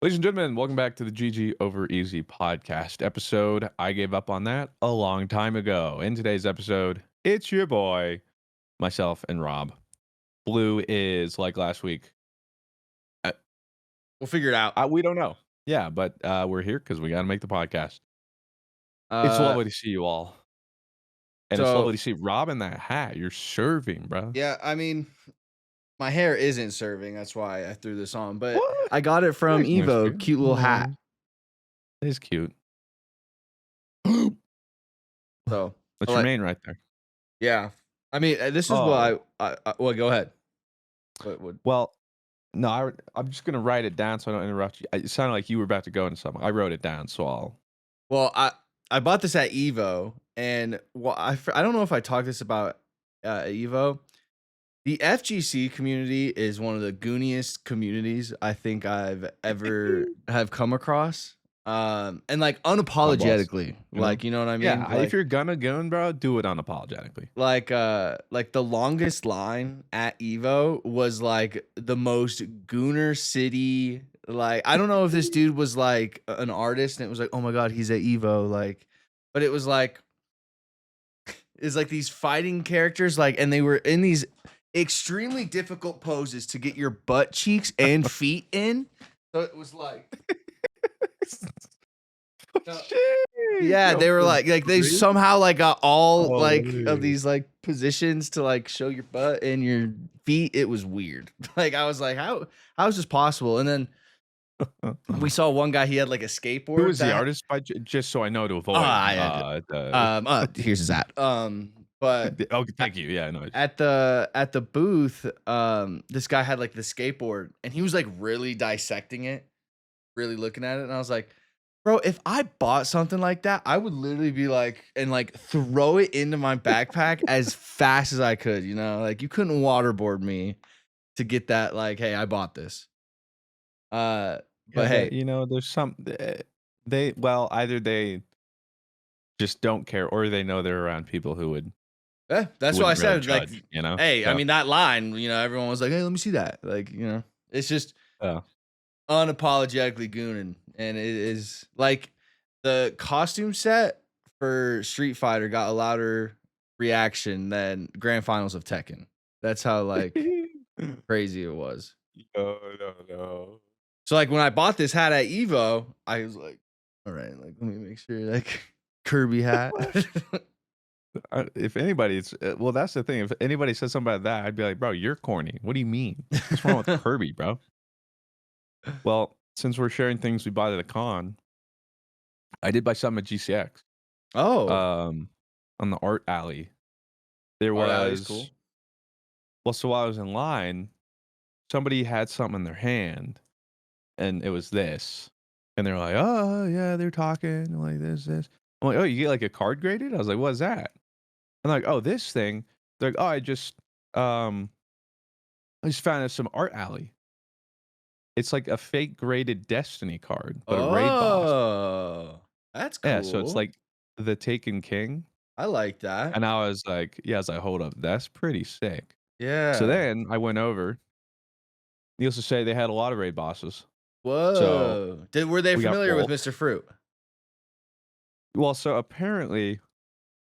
Ladies and gentlemen, welcome back to the GG Over Easy podcast episode. I gave up on that a long time ago. In today's episode, it's your boy, myself, and Rob. Blue is like last week. Uh, We'll figure it out. we don't know. Yeah, but we're here because we got to make the podcast. It's Uh, lovely to see you all. And it's so lovely to see Rob in that hat. You're serving, bro. yeah, I mean, my hair isn't serving. That's why I threw this on. But What? I got it from Nice, nice, EVO. dude. Cute little hat. Aw, it's cute. So I That's your like, main right there. yeah. I mean, this is Oh, what well, go ahead. What? well, no, I'm just gonna write it down so I don't interrupt you. It sounded like you were about to go into something. I wrote it down, so I'll. Well, I bought this at EVO, and I don't know if I talked this about at EVO. The FGC community is one of the gooniest communities I think I've ever have come across. And like My boss, unapologetically, you know? like you know what I mean? Yeah, if you're gonna goon, bro, do it unapologetically. Like the longest line at Evo was like the most gooner city. Like I don't know if this dude was like an artist and it was like, oh my god, he's at Evo, like, but it was like it's like these fighting characters, like, and they were in these extremely difficult poses to get your butt cheeks and feet in. So it was like, no, yeah, Yo, they were for like they real? somehow like got all like of Holy. these like positions to like show your butt and your feet. It was weird. Like I was like, how is this possible? And then we saw one guy. He had like a Who skateboard is the that artist? By just so I know to avoid. I had here's his at but Okay, thank you. Yeah, no. at the booth, this guy had like the skateboard and he was like really dissecting it, really looking at it, and I was like, bro, if I bought something like that, I would literally be like and like throw it into my backpack as fast as I could, you know? Like you couldn't waterboard me to get that, like, hey, I bought this. Yeah, But hey, there's some either they just don't care or they know they're around people who yeah, that's what I wouldn't really said. Like, judge, you know? hey, I Yeah. mean that line, you know, everyone was like, hey, let me see that. Like, you know, it's just Yeah. unapologetically gooning, and it is like the costume set for Street Fighter got a louder reaction than grand finals of Tekken. That's how like crazy it was. No, no, no. So like when I bought this hat at Evo, I was like, all right, like let me make sure like Kirby hat. If anybody's well, that's the thing. If anybody says something about that, I'd be like, "Bro, you're corny. What do you mean? What's wrong with Kirby, bro?" Well, since we're sharing things we bought at a con, I did buy something at GCX. Oh, Um, on the art alley, there Art Alley's cool. was so while I was in line, somebody had something in their hand, and it was this, and they're like, "Oh yeah," they're talking like this. I'm like, "Oh, you get like a card graded?" I was like, "What's that?" And like, "Oh, this thing." They're like, "Oh, um, I just found it at some art alley." It's like a fake graded Destiny card, but a raid boss. Oh, that's Yeah, so it's cool. like the Taken King, I like that. and I was like, "Hold up, that's pretty sick." So Yeah. then I went over. Needless to say, they had a lot of raid bosses. So Whoa. Were they we got familiar with bulk. Mr. Fruit? Well, so apparently,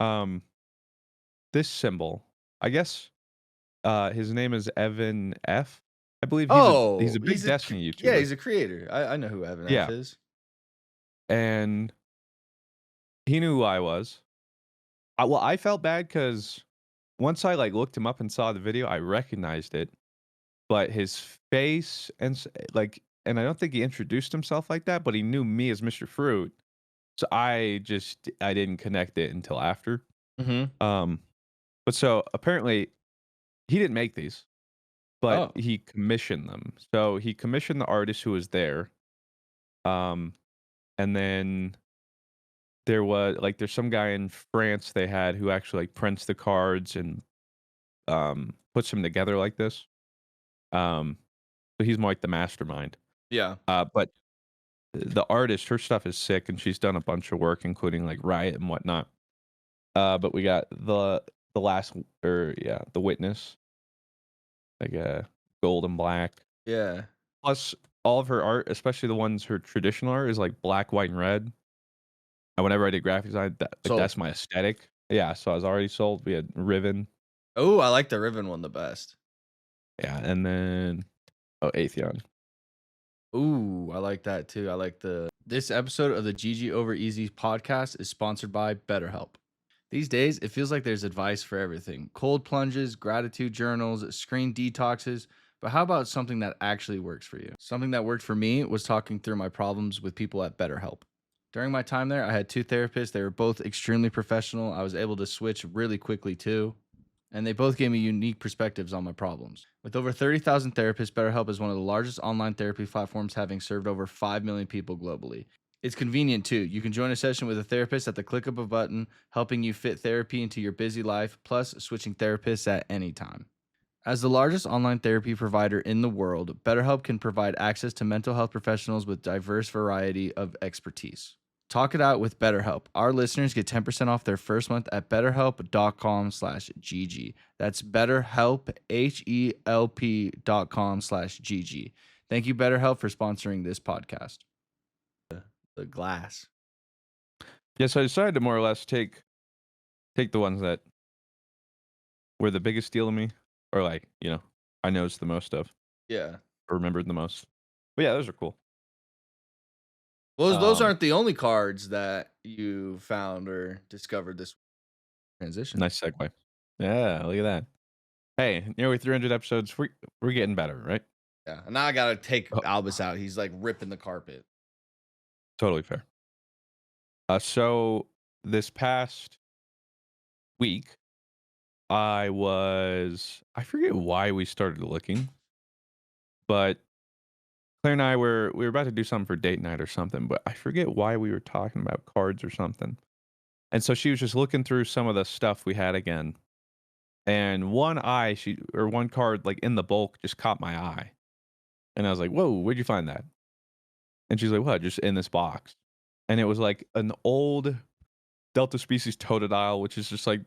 um, this symbol, I guess, his name is Evan F. I believe he's Oh, a big Destiny yeah, YouTuber. he's a creator. I know who Evan F Yeah, is. and he knew who I was. I felt bad because once I, like, looked him up and saw the video, I recognized it, but his face and I don't think he introduced himself like that, but he knew me as Mr. Fruit, so I didn't connect it until after. Mhm. Um, but so apparently he didn't make these, but Oh. he commissioned them. So he commissioned the artist who was there, um, and then there's some guy in France they had who actually, like, prints the cards and, puts them together like this. Um, so he's more like the mastermind. Yeah. But the artist, her stuff is sick, and she's done a bunch of work, including like Riot and whatnot. But we got the last, or yeah, the Witness, like gold and black. Yeah. Plus, all of her art, especially the ones her traditional art, is like black, white, and red. And whenever I did graphic design, Sold. that's my aesthetic. Yeah, so I was already sold. We had Riven. Oh, I like the Riven one the best. Yeah, and then Atheon. Ooh, I like that too. I like the This episode of the GG Over Easy podcast is sponsored by BetterHelp. These days, it feels like there's advice for everything. Cold plunges, gratitude journals, screen detoxes. But how about something that actually works for you? Something that worked for me was talking through my problems with people at BetterHelp. During my time there, I had two therapists. They were both extremely professional. I was able to switch really quickly too. And they both gave me unique perspectives on my problems. With over 30,000 therapists, BetterHelp is one of the largest online therapy platforms, having served over 5 million people globally. It's convenient too. You can join a session with a therapist at the click of a button, helping you fit therapy into your busy life, plus switching therapists at any time. As the largest online therapy provider in the world, BetterHelp can provide access to mental health professionals with diverse variety of expertise. Talk it out with BetterHelp. Our listeners get 10% off their first month at betterhelp.com/gg. That's BetterHelp, HELP.com/gg. Thank you, BetterHelp, for sponsoring this podcast. The glass. Yeah, so I decided to more or less take the ones that were the biggest deal to me, or like, I noticed the most of, Yeah. or remembered the most. But yeah, those are cool. Well, those Um, aren't the only cards that you found or discovered this transition. nice segue. Yeah, look at that. Hey, nearly 300 episodes. We're getting better, right? Yeah. And now I gotta take Oh, Albus out. He's like ripping the carpet. totally fair. So this past week, I forget why we started looking, but Claire and I we were about to do something for date night or something, but I forget why we were talking about cards or something. And so she was just looking through some of the stuff we had again. And one card like in the bulk just caught my eye. And I was like, "Whoa, where'd you find that?" And she's like, "What? Just in this box." And it was like an old Delta Species Totodile, which is just like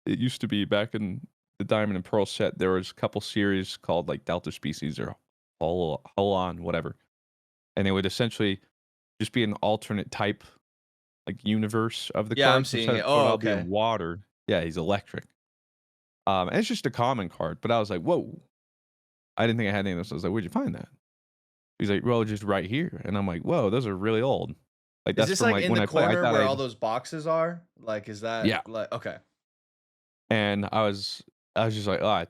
it used to be back in the Diamond and Pearl set. There was a couple series called like Delta Species or Holon, whatever. And it would essentially just be an alternate type, like universe of the Yeah, I'm cards seeing instead it. of Oh, Totodile okay. being water. Yeah, he's electric. And it's just a common card, but I was like, whoa. I didn't think I had any of this. I was like, where'd you find that? He's like, well, just right here. And I'm like, whoa, those are really old. Like Is that's this from like like in when the I play. I corner thought where all I'd those boxes are? Like, is that yeah. like okay? And I was just like, oh,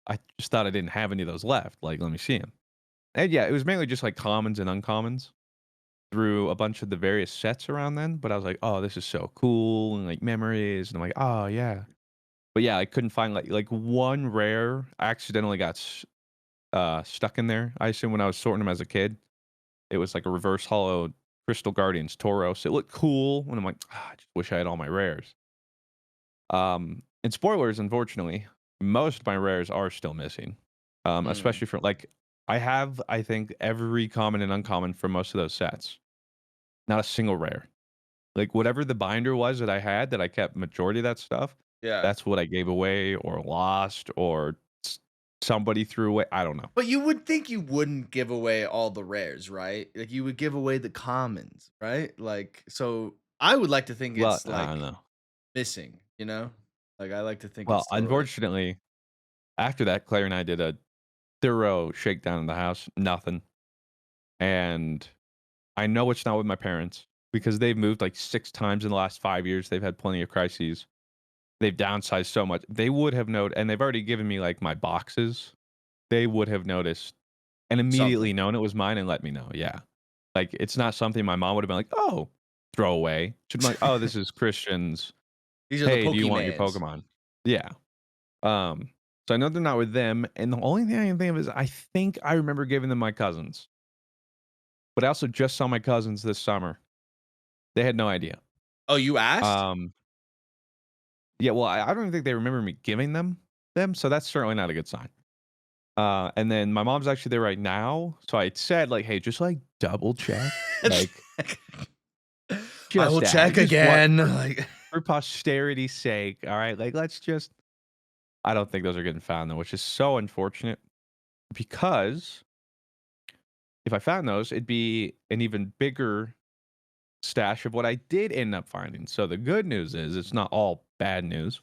I just thought I didn't have any of those left. Like, let me see them. And yeah, it was mainly just like commons and uncommons through a bunch of the various sets around then. But I was like, oh, this is so cool and like memories. And I'm like, oh yeah. But yeah, I couldn't find like one rare. I accidentally got stuck in there. I assume when I was sorting them as a kid, it was like a reverse hollow Crystal Guardians Tauros. It looked cool, and I'm like, I just wish I had all my rares. And spoilers, unfortunately, most of my rares are still missing. Mm. Especially for like, I think every common and uncommon for most of those sets. Not a single rare. Like whatever the binder was that I had, that I kept majority of that stuff. Yeah. That's what I gave away or lost or somebody threw away. I don't know. But you would think you wouldn't give away all the rares, right? Like you would give away the commons, right? Like so I would like to think Well, it's I don't like know. missing, you know? Like I like to think it's Well, still like unfortunately, after that, Claire and I did a thorough shakedown in the house. Nothing. And I know it's not with my parents because they've moved like 6 times in the last 5 years. They've had plenty of crises. They've downsized so much. They would have known, and they've already given me like my boxes. They would have noticed and something. immediately known it was mine and let me know. Yeah. Like it's not something my mom would have been like, oh, throw away. She'd be like, oh, this is Christian's. These are the Hey, do you want your Pokemans. Pokemon? Yeah. Um, so I know they're not with them. And the only thing I can think of is I think I remember giving them my cousins. But I also just saw my cousins this summer. They had no idea. Oh, you asked? Um, yeah, well, I don't even think they remember me giving them, so that's certainly not a good sign. And then my mom's actually there right now, so I said like, "Hey, just like double check, like I will just check just what again. Like for posterity's sake, all right? Like let's just." I don't think those are getting found though, which is so unfortunate because if I found those, it'd be an even bigger stash of what I did end up finding. So the good news is it's not all bad news.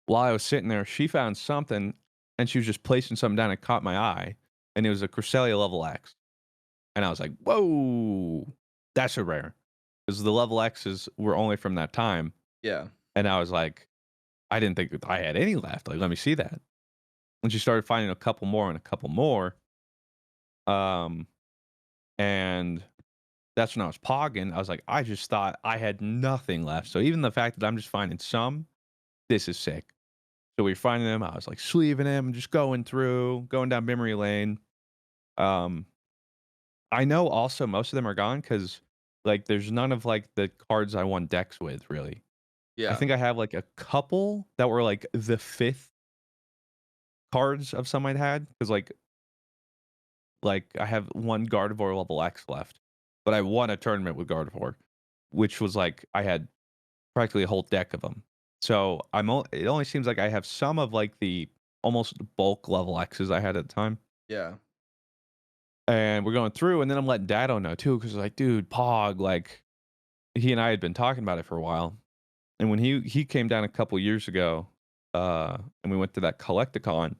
While I was sitting there, she found something and she was just placing something down and caught my eye. And it was a Cresselia level X. And I was like, whoa, that's a rare. Because the level X's were only from that time. Yeah. And I was like, I didn't think I had any left. Like, let me see that. When she started finding a couple more and a couple more, um, and that's when I was pogging. I was like, I just thought I had nothing left. So even the fact that I'm just finding some, this is sick. So we were finding them. I was like sleeving them, just going through, going down memory lane. Um, I know also most of them are gone because like there's none of like the cards I won decks with really. I Yeah. think I have like a couple that were like the fifth cards of some I'd had because like I have one Gardevoir level X left, but I won a tournament with Gardevoir, which was like I had practically a whole deck of them. So it only seems like I have some of like the almost bulk level X's I had at the time. Yeah. And we're going through, and then I'm letting Dado know too, because like, dude, Pog, like he and I had been talking about it for a while. And when he came down a couple years ago, and we went to that Collecticon,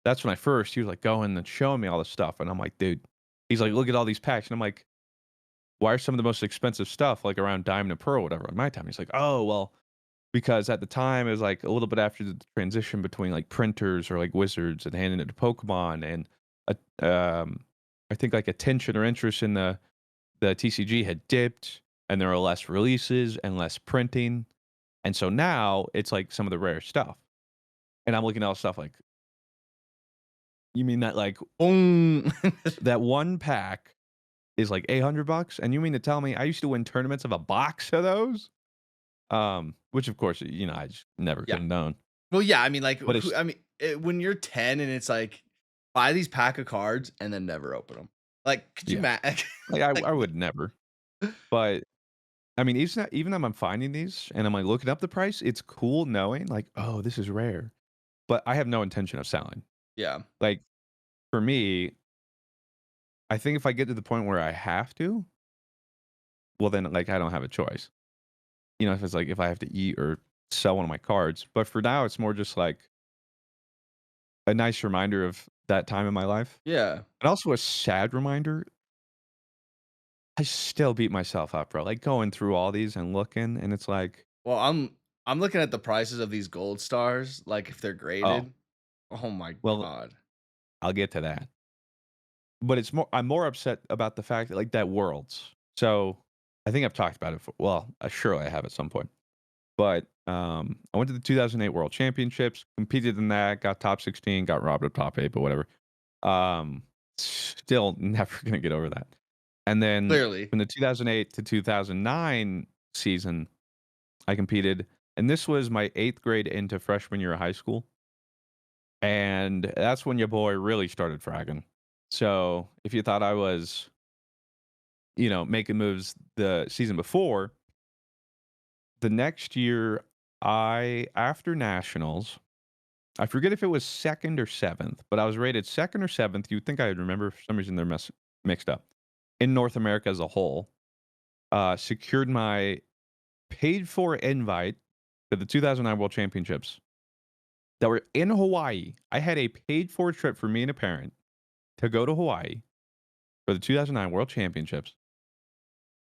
that's when he was like going and showing me all this stuff. And I'm like, dude, he's like, look at all these packs. And I'm like, why are some of the most expensive stuff like around Diamond and Pearl, whatever, on my time? He's like, oh, well, because at the time it was like a little bit after the transition between like printers or like wizards and handing it to Pokemon and I think like attention or interest in the TCG had dipped and there were less releases and less printing. And so now it's like some of the rare stuff. And I'm looking at all stuff like, you mean that like Boom. that one pack is like $800 and you mean to tell me I used to win tournaments of a box of those? Which of course, you know, I just never Yeah. could have known. Well, yeah, I mean, like, But it's when you're 10 and it's like, buy these pack of cards and then never open them. Like, could you yeah, like like, I would never. But I mean, even though I'm finding these and I'm like looking up the price, it's cool knowing like, oh, this is rare. But I have no intention of selling. yeah, Like for me, I think if I get to the point where I have to, well then like I don't have a choice. You know, if it's like if I have to eat or sell one of my cards. But for now it's more just like a nice reminder of that time in my life. yeah. And also a sad reminder. I still beat myself up, bro. Like going through all these and looking, and it's like, Well, I'm looking at the prices of these gold stars, like, if they're oh, graded. Oh my well, god. I'll get to that. But I'm more upset about the fact that like that Worlds. So I think I've talked about it for, well, surely I have at some point. But I went to the 2008 World Championships, competed in that, got top 16, got robbed of top 8, but whatever. Still never gonna get over that. And then Clearly. from the 2008 to 2009 season, I competed, and this was my 8th grade into freshman year of high school. And that's when your boy really started fragging. So if you thought I was, you know, making moves the season before, the next year, after nationals, I forget if it was second or seventh, but I was rated second or seventh. You'd think I would remember. For some reason, they're mixed up. In North America as a whole, secured my paid for invite to the 2009 World Championships that were in Hawaii. I had a paid for trip for me and a parent to go to Hawaii for the 2009 World Championships.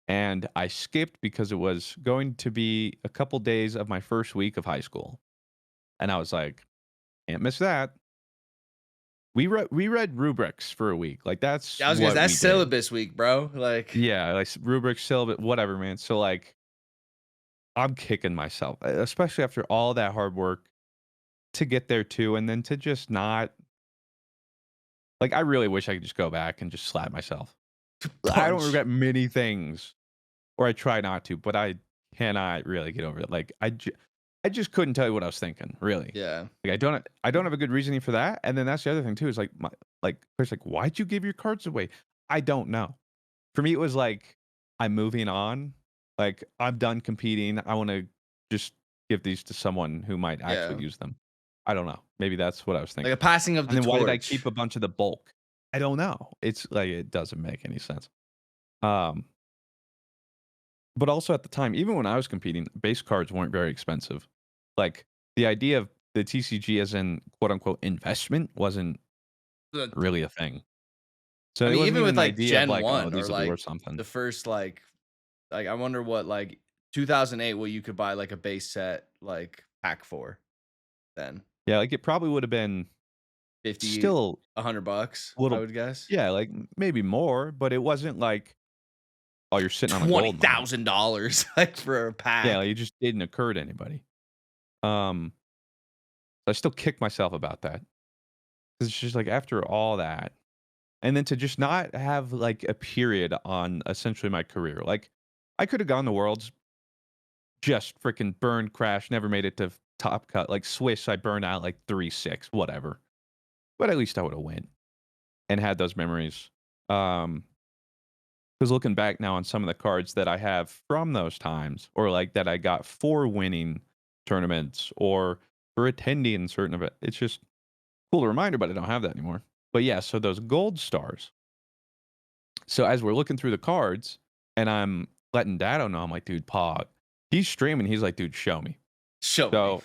And I skipped because it was going to be a couple days of my first week of high school. And I was like, can't miss that. We read rubrics for a week. Like that's Yeah, I was gonna what that's we did. syllabus week, bro. Like, Yeah, like rubrics, syllabus, whatever, man. So like I'm kicking myself, especially after all that hard work to get there too, and then to just not like I really wish I could just go back and just slap myself. I don't punch. regret many things, or I try not to, but I cannot really get over it. Like I just couldn't tell you what I was thinking, really. Yeah. Like I don't have a good reasoning for that. And then that's the other thing too is like Chris, like why'd you give your cards away? I don't know. For me, it was like I'm moving on. Like I'm done competing. I want to just give these to someone who might actually Yeah. use them. I don't know. Maybe that's what I was Like a thinking. passing of And the then why did I keep torch. a bunch of the bulk? I don't know. It's like it doesn't make any sense. Um, but also at the time, even when I was competing, base cards weren't very expensive. Like the idea of the TCG as an quote unquote investment wasn't The- really a thing. So I it mean, wasn't even even with an like idea of Gen like, oh, 1 or these will be like worth something. the first like I wonder what like 2008 what you could buy like a base set like pack for then. Yeah, like it probably would have been 50, still $100, a I little, would guess. yeah, like maybe more, but it wasn't like, oh, you're sitting on a gold mine. $20,000 like for a Yeah, pack. like, it just didn't occur to anybody. Um, I still kick myself about that. 'Cause it's just like after all that, and then to just not have like a period on essentially my career. Like I could have gone the worlds, just freaking burned, crashed, never made it to top cut. Like Swiss, I burned out like 3-6, whatever. But at least I would have win and had those memories. Um, because looking back now on some of the cards that I have from those times, or like that I got for winning tournaments or for attending certain events, it's just cool reminder, but I don't have that anymore. But yeah, so those gold stars. So as we're looking through the cards and I'm letting Dado know, I'm like, dude, Pog, he's streaming. He's like, dude, show me. Show me. So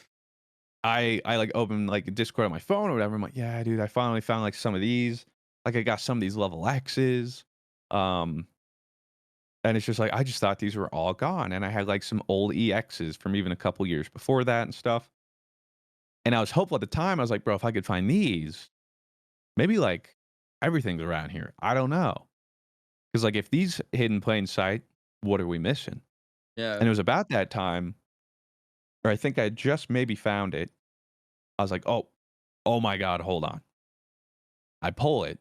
I like open like Discord on my phone or whatever. I'm like, yeah, dude, I finally found like some of these. Like I got some of these level X's. Um, and it's just like I just thought these were all gone. And I had like some old EXs from even a couple years before that and stuff. And I was hopeful at the time. I was like, bro, if I could find these, maybe like everything's around here. I don't know. Because like if these hid in plain sight, what are we missing? Yeah. And it was about that time, or I think I just maybe found it. I was like, oh my God, hold on. I pull it,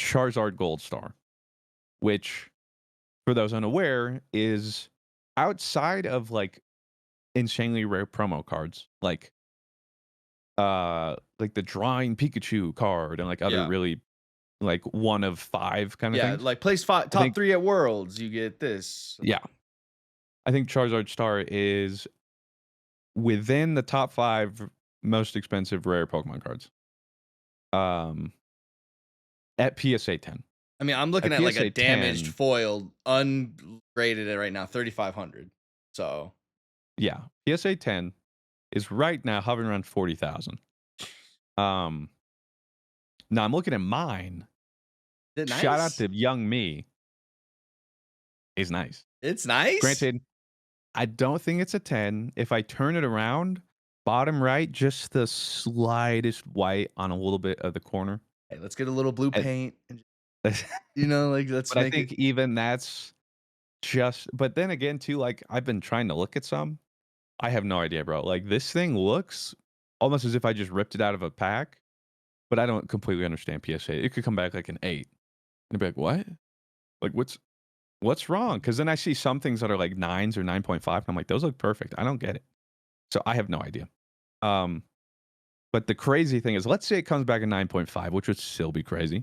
Charizard Gold Star, which for those unaware is outside of like insanely rare promo cards, like the drawing Pikachu card and like other Yeah. really like one of five kind of Yeah, things. like place five, I top think 3 at Worlds, you get this. yeah, I think Charizard Star is within the top 5 most expensive rare Pokemon cards. Um, at PSA 10. I mean, I'm looking At at like a PSA damaged 10, foiled, ungraded it right now, 3,500. So, yeah, PSA 10 is right now hovering around 40,000. Um, now I'm looking at mine. is it Shout out nice? to young me. Is nice. It's nice. Granted, I don't think it's a 10. If I turn it around, bottom right, just the slightest white on a little bit of the corner. Hey, let's get a little blue And- paint and but like let's I make it. think even that's just. But then again, too, like I've been trying to look at some. I have no idea, bro. Like this thing looks almost as if I just ripped it out of a pack, but I don't completely understand PSA. It could come back like an 8. And be like, what? Like what's wrong? Because then I see some things that are like 9s or 9.5. And I'm like, those look perfect. I don't get it. So I have no idea. Um, but the crazy thing is, let's say it comes back at 9.5, which would still be crazy.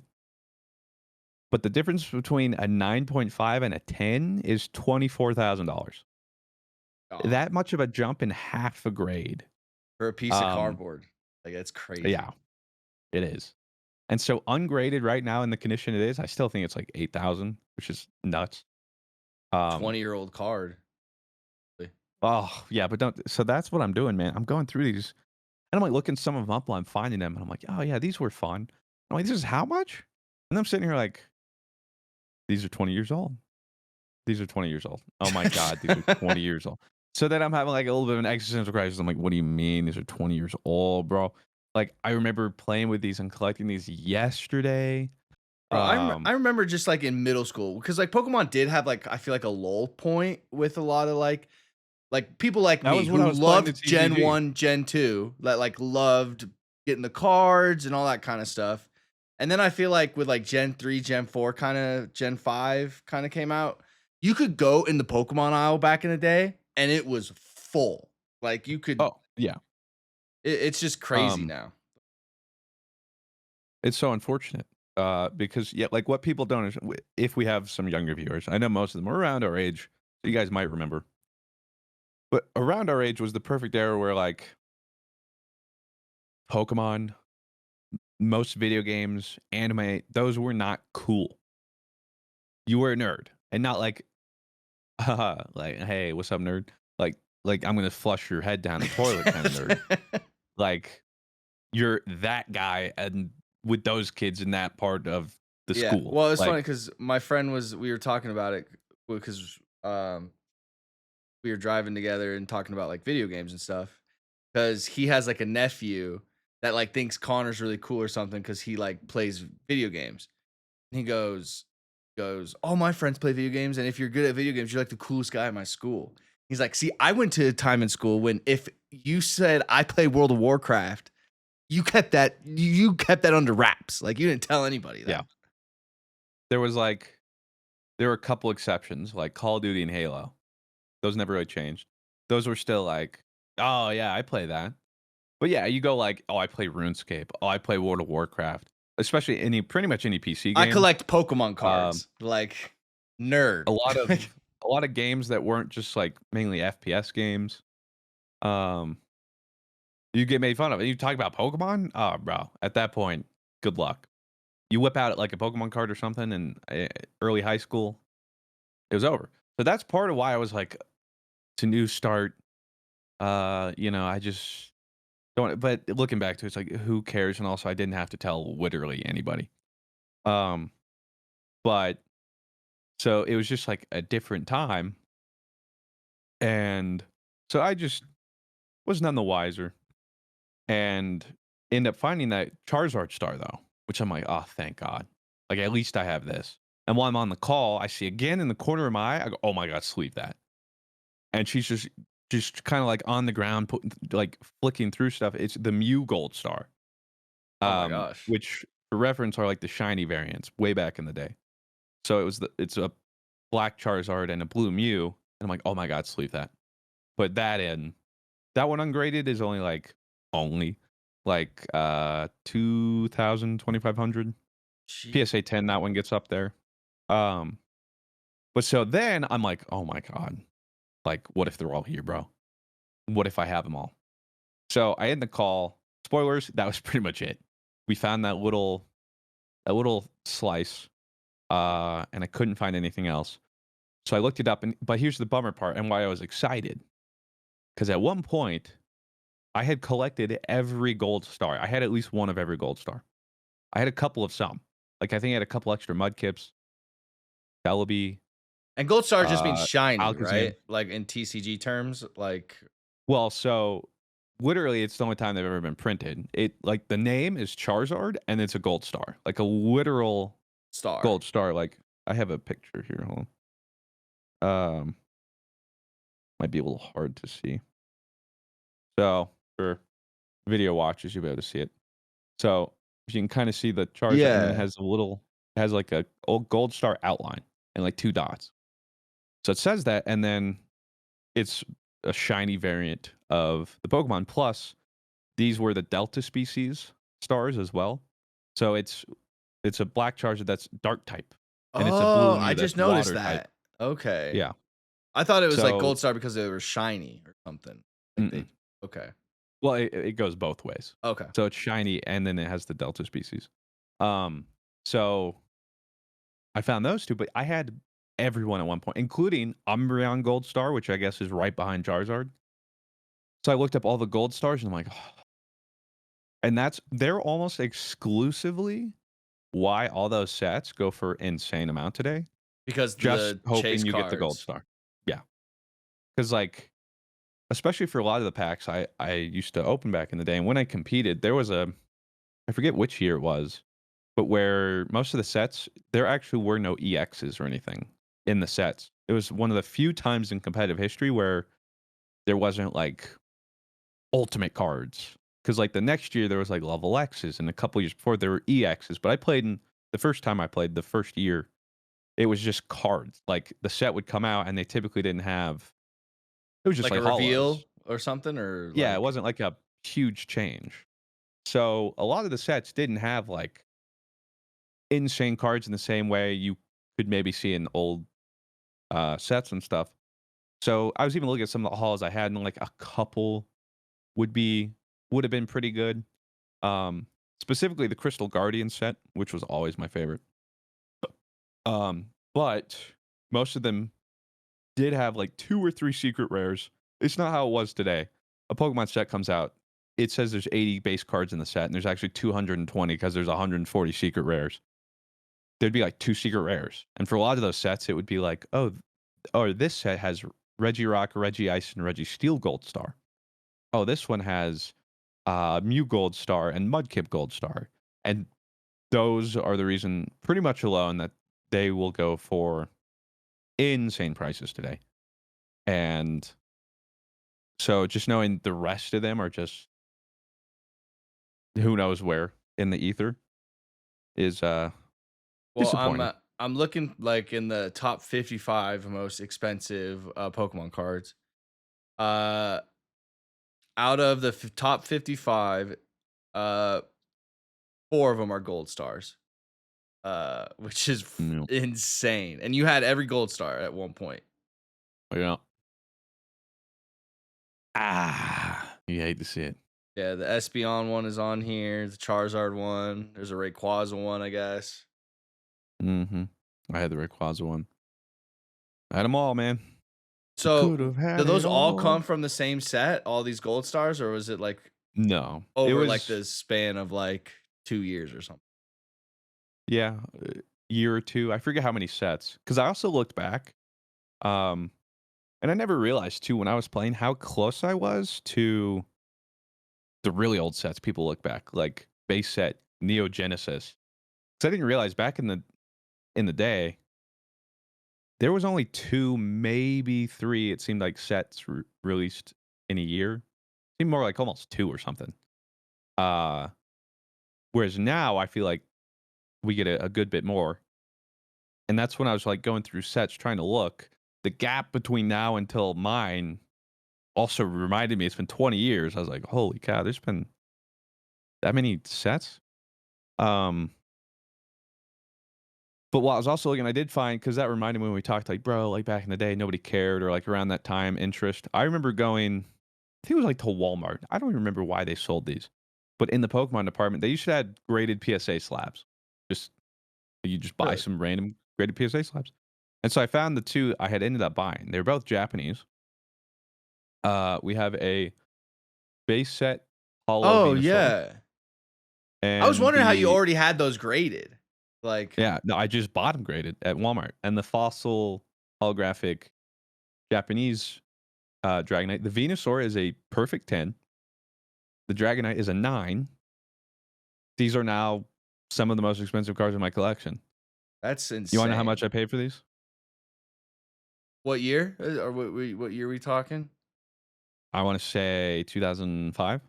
But the difference between a 9.5 and a 10 is $24,000. Oh, That much of a jump in half a grade. for a piece of Um, cardboard. Like that's crazy. yeah, it is. And so ungraded right now in the condition it is, I still think it's like 8,000, which is nuts. 20-year-old card. Oh yeah, but don't. So that's what I'm doing, man. I'm going through these, and I'm like looking some of them up while I'm finding them, and I'm like, oh yeah, these were fun. I'm like, this is how much? And I'm sitting here like, these are 20 years old. These are 20 years old. Oh my god, these are 20 years old. So then I'm having like a little bit of an existential crisis. I'm like, what do you mean these are 20 years old, bro? Like I remember playing with these and collecting these yesterday. Bro, I Um, remember just like in middle school because like Pokemon did have like I feel like a lull point with a lot of like people like that me was when I who was playing the loved Gen TCG. 1, Gen 2, that like loved getting the cards and all that kind of stuff. And then I feel like with like Gen 3, Gen 4, kind of Gen 5 kind of came out. You could go in the Pokemon aisle back in the day and it was full. Like you could Oh yeah. it's just crazy Um, now. it's so unfortunate. Because yeah, like what people don't if we have some younger viewers, I know most of them are around our age, so you guys might remember. But around our age was the perfect era where like Pokemon, most video games, anime, those were not cool. You were a nerd, and not like, like, "Hey, what's up, nerd?" Like, "I'm gonna flush your head down the toilet" kinda nerd. Like, you're that guy, and with those kids in that part of the Yeah. school. Well, it's funny Like, because my friend we were talking about it because we were driving together and talking about like video games and stuff. Because he has like a nephew that like thinks Connor's really cool or something because he like plays video games. And he goes, all my friends play video games, and if you're good at video games, you're like the coolest guy at my school. He's like, see, I went to a time in school when if you said I play World of Warcraft, you kept that under wraps. Like you didn't tell anybody yeah. that. There was, like there were a couple exceptions, like Call of Duty and Halo. Those never really changed. Those were still like, "Oh, yeah, I play that." But, yeah, you go like, "Oh, I play RuneScape. Oh, I play World of Warcraft." Especially pretty much any PC I game. collect Pokemon Um, cards. Like nerd. a lot of a lot of games that weren't just, like, mainly FPS games, um, you get made fun of. You talk about Pokemon? Oh, bro, at that point, good luck. You whip out, like, a Pokemon card or something in, early high school, it was over. So that's part of why I was like, "It's a new start." I just don't, but looking back to it, it's like, who cares? And also, I didn't have to tell literally anybody. Um, but so it was just like a different time. And so I just was none the wiser and end up finding that Charizard star though, which I'm like, oh, thank God. Like, at least I have this. And while I'm on the call, I see again in the corner of my eye, I go, oh my God, sleeve that. And she's just kind of like on the ground, like flicking through stuff. It's the Mew Gold Star. Oh my gosh. Which for reference are like the shiny variants way back in the day. So it's a black Charizard and a blue Mew, and I'm like, "Oh my God, sleeve that." Put that in. That one ungraded is only 2,000, 2,500. Gee. PSA 10, that one gets up there. Um, but so then I'm like, "Oh my God, like, what if they're all here, bro? What if I have them all?" So I end the call. Spoilers, that was pretty much it. We found that little slice, and I couldn't find anything else. So I looked it up, but here's the bummer part and why I was excited. Because at one point, I had collected every gold star. I had at least one of every gold star. I had a couple of some. Like, I think I had a couple extra Mudkips, Celebi, And gold star just means uh, shiny, Alakazam. right? Like in TCG terms, like Well, so literally, it's the only time they've ever been printed. Like, the name is Charizard, and it's a gold star, like a literal star. gold star. Like, I have a picture here. Hold on. Might be a little hard to see. So for video watchers, you'll be able to see it. So if you can kind of see the Charizard, and then it Yeah. has has like a old gold star outline and like two dots. So it says that, and then it's a shiny variant of the Pokemon. Plus, these were the Delta species stars as well. So it's a black Charizard that's dark type, and it's a blue Oh, I Mew that's just noticed water type. that. Okay. Yeah. I thought it was like So gold star because they were shiny or something. Like mm-mm. okay. Well, it goes both ways. Okay. So it's shiny, and then it has the Delta species. Um, so I found those 2, but I had everyone at one point, including Umbreon Gold Star, which I guess is right behind Charizard. So I looked up all the gold stars, and I'm like, and they're almost exclusively why all those sets go for insane amount today, Because just the chase hoping you get the gold cards. star. Yeah, because like, especially for a lot of the packs I used to open back in the day, and when I competed, there was I forget which year it was, but where most of the sets, there actually were no EXs or anything in the sets. It was one of the few times in competitive history where there wasn't like ultimate cards. Because like the next year there was like level X's, and a couple years before there were EXs. But I played in the first time I played the first year, it was just cards. Like the set would come out, and they typically didn't have. It was just Like a like hollows. reveal or something or Yeah, it like wasn't like a huge change. So a lot of the sets didn't have like insane cards in the same way you could maybe see in old sets and stuff. So I was even looking at some of the hauls I had, and like a couple would be would have been pretty good. Um, specifically the Crystal Guardian set, which was always my favorite. But most of them did have like 2 or 3 secret rares. It's not how it was today. A Pokemon set comes out, it says there's 80 base cards in the set, and there's actually 220 because there's 140 secret rares. There'd be like 2 secret rares. And for a lot of those sets, it would be like, oh, or this set has Regirock, Regice, and Registeel Gold Star. Oh, this one has Mew Gold Star and Mudkip Gold Star. And those are the reason, pretty much alone, that they will go for insane prices today. And so just knowing the rest of them are just who knows where in the ether is Well, disappointing. I'm looking like in the top 55 most expensive Pokemon cards. Uh, Out of the top 55, uh, 4 of them are gold stars. Which is Yeah. insane. And you had every gold star at one point. Yeah. You hate to see it. Yeah, the Espeon one is on here. The Charizard one. There's a Rayquaza one, I guess. Mm-hmm. I had the Rayquaza one. I had them all, man. You could So, have do had those it all all. come from the same set? All these gold stars, or was it like No, it over like was the span of like 2 years or something? yeah, a year or two. I forget how many sets. Because I also looked back, um, and I never realized too when I was playing how close I was to the really old sets. People look back like base set Neo Genesis. Because I didn't realize back in the day there was only 2, maybe 3. It seemed like sets released in a year. Seemed more like almost 2 or something. Uh, Whereas now I feel like we get a good bit more. And that's when I was like going through sets trying to look. The gap between now until mine also reminded me it's been 20 years. I was like, holy cow, there's been that many sets. Um, but while I was also looking, I did find because that reminded me when we talked, like, bro, like back in the day, nobody cared, or like around that time, interest. I remember going, I think it was like to Walmart. I don't even remember why they sold these, but in the Pokemon department, they used to have graded PSA slabs. Just you just buy Really? some random graded PSA slabs. And so I found the 2 I had ended up buying. They're both Japanese. We have a base set Hollow Oh, Venusaur yeah. I was and wondering how you the already had those graded. Like, yeah, no, I just bought them graded at Walmart. And the fossil holographic Japanese Dragonite. The Venusaur is a perfect 10. The Dragonite is a 9. These are now some of the most expensive cards in my collection. that's You wanna know how much insane. I paid for these? What year? Or what year are we talking? I wanna say 2005,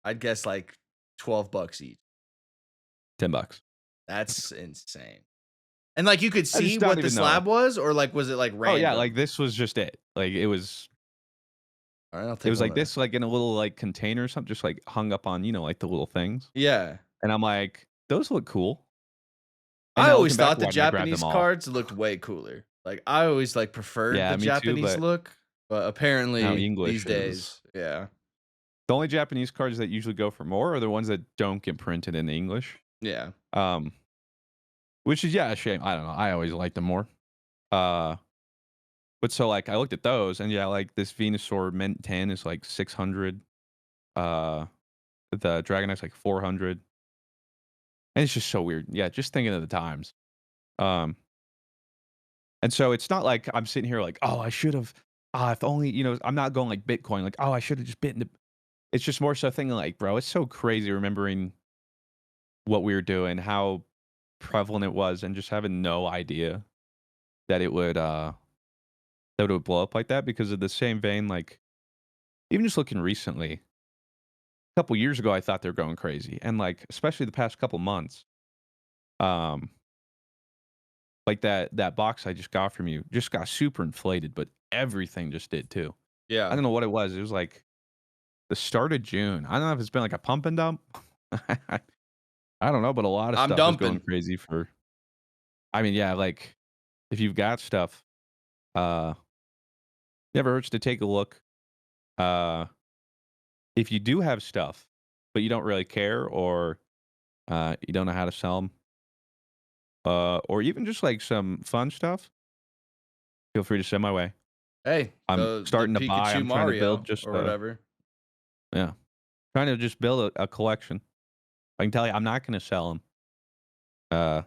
I'd guess like $12 each. $10. That's insane. And like you could I see just don't what the even know. slab was, or like was it like Oh, yeah, like, random? this was just it. Like, All right, I'll it take was one like of this, like, in a little, like, container or something, just, like, hung up on, like, the little things. Yeah. And I'm like, "Those look cool." And I now always looking back, thought the why didn't I grab them Japanese all? cards looked way cooler. Like I always like preferred the Yeah, me too, Japanese but look, but now apparently these English is days, yeah. the only Japanese cards that usually go for more are the ones that don't get printed in English. Yeah. Um, which is, yeah, a shame. I don't know. I always liked them more. Uh, but so, like, I looked at those and, yeah, like, this Venusaur Mint 10 is, like, 600. Uh, the Dragonite's, like, 400. And it's just so weird. Yeah, just thinking of the times. Um, and so it's not like I'm sitting here like, "Oh, I should have if only," I'm not going like Bitcoin, like, "Oh, I should have just bitten the." It's just more so thinking like, bro, it's so crazy remembering what we were doing, how prevalent it was, and just having no idea that it would blow up like that because of the same vein, like, even just looking recently, a couple years ago, I thought they were going crazy, and, like, especially the past couple months, um, like, that box I just got from you just got super inflated, but everything just did too. I Yeah. don't know what it was. It was, like, the start of June. I don't know if it's been, like, a pump and dump. I don't know, but a lot of I'm stuff is going dumping. crazy for I mean, yeah, like, if you've got stuff, uh, never hurts to take a look. Uh, if you do have stuff, but you don't really care, or you don't know how to sell them, or even just like some fun stuff, feel free to send my way. Hey, I'm the starting to buy. Pikachu I'm trying to build Mario just or whatever. yeah, trying to just build a collection. I can tell you, I'm not going to sell them. Uh,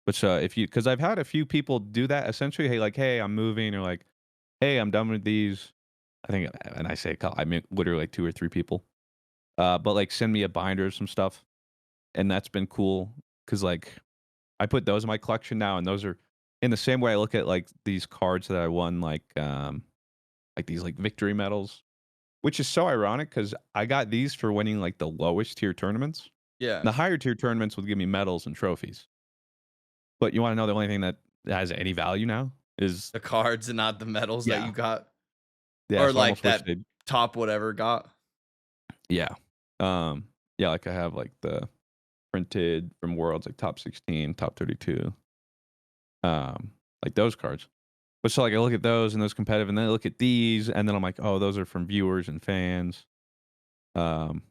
but if you, because I've had a few people do that essentially. Hey, like, hey, I'm moving, or like, hey, I'm done with these. I think, and I say, I mean, literally like 2 or 3 people. But like, send me a binder of some stuff, and that's been cool because like I put those in my collection now, and those are in the same way I look at like these cards that I won, like these like victory medals, which is so ironic because I got these for winning like the lowest tier tournaments. Yeah, The higher tier tournaments would give me medals and trophies. But you want to know the only thing that has any value now is the cards and not the medals that yeah, you got, yeah. or So I like almost wish that they'd top whatever got. yeah, yeah. Like I have like the printed from Worlds like top 16, top 32, like those cards. But so like I look at those and those competitive, and then I look at these, and then I'm like, oh, those are from viewers and fans. Um,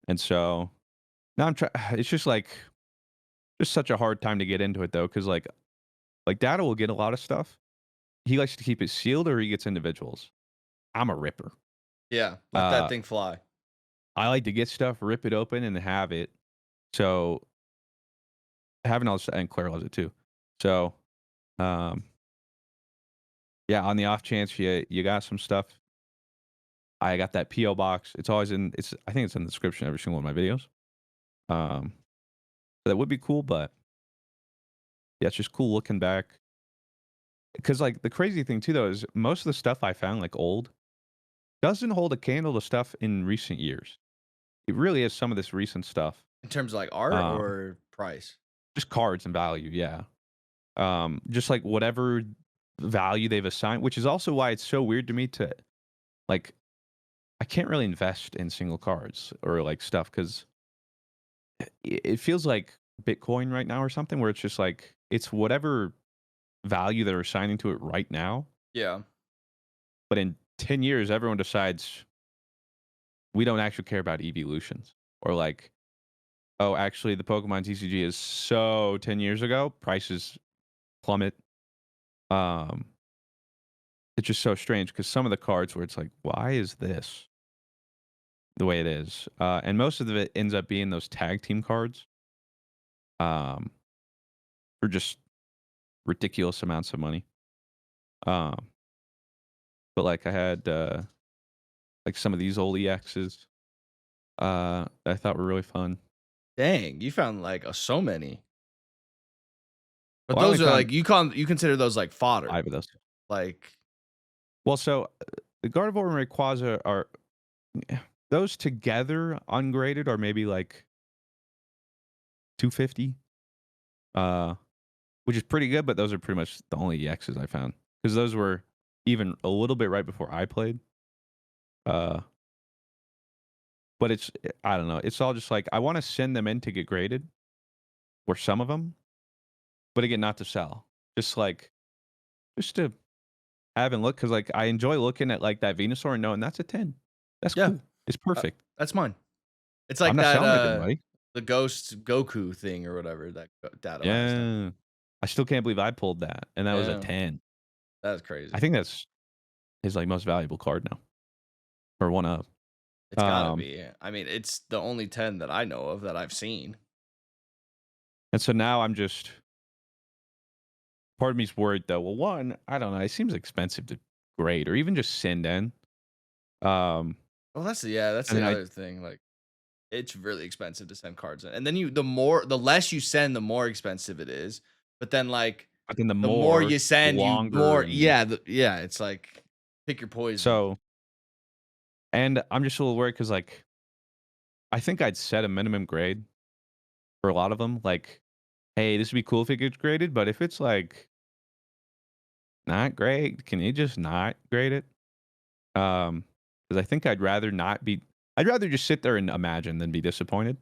and so now I'm trying. It's just like just such a hard time to get into it though, because like Data will get a lot of stuff. He likes to keep it sealed, or he gets individuals. I'm a ripper. Yeah, let that Uh, thing fly. I like to get stuff, rip it open, and have it. So having all this, and Claire loves it too. So, um, yeah, on the off chance you got some stuff, I got that PO box. It's always in. It's I think it's in the description of every single one of my videos. Um, that would be cool, but yeah, it's just cool looking back. Because like the crazy thing too, though, is most of the stuff I found like old doesn't hold a candle to stuff in recent years. It really is some of this recent stuff. In terms of like art Um, or price. just cards and value, yeah. Just like whatever value they've assigned, which is also why it's so weird to me to like I can't really invest in single cards or like stuff because it feels like Bitcoin right now or something where it's just like it's whatever value they're assigning to it right now. Yeah. But in 10 years, everyone decides we don't actually care about evolutions or like, oh, actually, the Pokemon TCG is so 10 years ago, prices plummet. Um, it's just so strange because some of the cards where it's like, why is this the way it is? And most of it ends up being those tag team cards um, for just ridiculous amounts of money. Um, but like I had like some of these old EXs I thought were really fun. Dang, you found like so many. But Well, I only those are found like you consider those like fodder. 5 of those. Like Well, so the Gardevoir and Rayquaza are those together ungraded are maybe like 250, uh, which is pretty good. But those are pretty much the only EXs I found because those were even a little bit right before I played. Uh, but it's I don't know. It's all just like I want to send them in to get graded, or some of them, but again, not to sell. Just like just to have and look because like I enjoy looking at like that Venusaur and knowing that's a 10. That's yeah, cool. It's uh, perfect. that's mine. It's I'm like not that selling it to anybody. the ghost Goku thing or whatever that Dado has now. Yeah. I still can't believe I pulled that, and that was a Yeah, 10. that's I crazy. think that's his, like, most valuable card now, or one of. It's gotta Um, be. I mean, it's the only 10 that I know of that I've seen. and so now I'm just part of me's worried, though. Well, one, I don't know, it seems expensive to grade or even just send in. Um, Well, that's and the then I other thing. Like, it's really expensive to send cards in. And then the less you send, the more expensive it is. But then like but then the the more more, you the send, you longer, more and yeah, yeah, it's like pick your poison. so and I'm just a little worried because like, I think I'd set a minimum grade for a lot of them, like, "Hey, this would be cool if it gets graded, but if it's, like, not great, can you just not grade it?" Because I think I'd rather just sit there and imagine than be disappointed,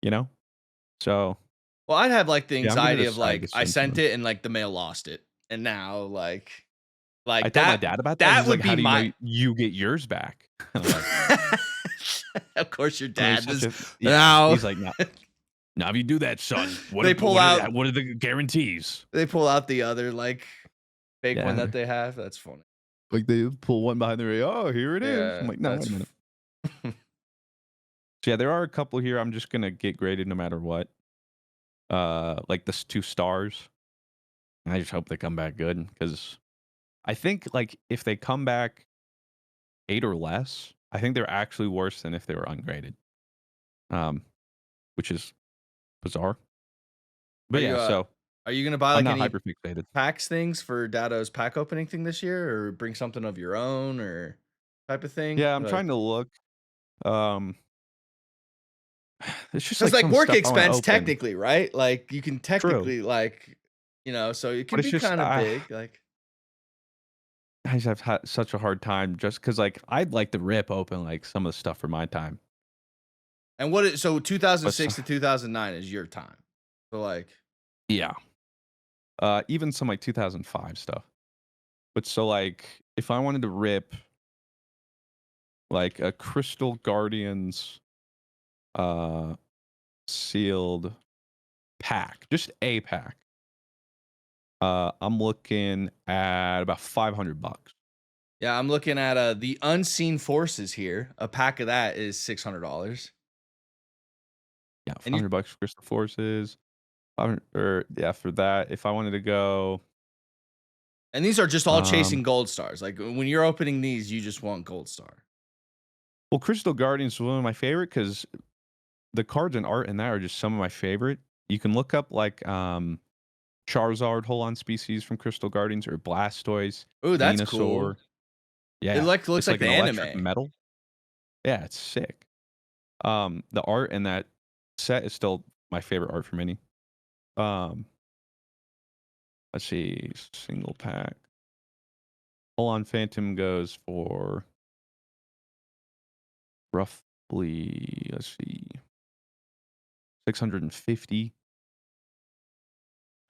you know? So, Well, I'd have like the yeah, I'm gonna anxiety of decide to like I send some of sent them. it and like the mail lost it. And now I like told my that dad about that, that he's like, would "How be do you know my you get yours back?" I'm like, Of course, your I mean, he's dad such was a yeah. now. He's like, "No, now if you do that, son, They pull out what are the guarantees?" they pull out the other like fake one Yeah, that they have. That's funny. like they pull one behind their ear. Oh, here it is. I'm Yeah, like, no, wait that's a minute. So yeah, there are a couple here. I'm just gonna get graded no matter what. Like the 2 stars. I just hope they come back good because I think like if they come back 8 or less, I think they're actually worse than if they were ungraded. Um, which is bizarre. Are But you yeah, so are you gonna buy I'm like not any hyper fixated. packs things for Dado's pack opening thing this year, or bring something of your own, or type of thing? Yeah, I'm Like, trying to look. Um, it's just because like like some work stuff I want to expense open. technically, right? Like you can True, technically like, so it but can it's be just kind of big. Like, I just have had such a hard time just because like I'd like to rip open like some of the stuff for my time, and so but 2006 to 2009 is your time. So like, yeah, even some like 2005 stuff. But so like if I wanted to rip like a Crystal Guardians uh sealed pack, just a pack, I'm looking at about $500. yeah, I'm looking at the Unseen Forces here. A pack of that is $600, Yeah, and you $500 for Crystal Forces. 500, or yeah, for that. If I wanted to go, and these are just all um, chasing gold stars. Like when you're opening these, you just want gold star. well, Crystal Guardians was one of my favorite because the cards and art in that are just some of my favorite. You can look up like Charizard Hold On Species from Crystal Guardians or Blastoise, Ooh, that's Venusaur. cool. It Yeah, like looks it's like like the an electric anime. metal. Yeah, it's sick. The art in that set is still my favorite art from any. Um, let's see, single pack. Hold On Phantom goes for roughly, let's see, 650.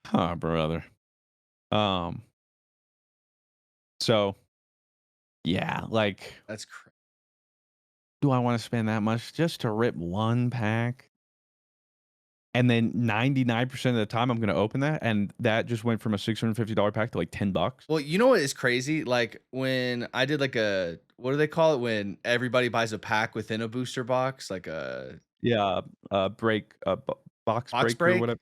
Huh, brother. Um, so yeah, like, That's crazy. do I want to spend that much just to rip one pack? And then 99% of the time I'm gonna open that, and that just went from a $650 pack to like $10. Well, you know what is crazy? Like when I did like what do they call it when everybody buys a pack within a booster box, like a Yeah, break, box box break or break? whatever.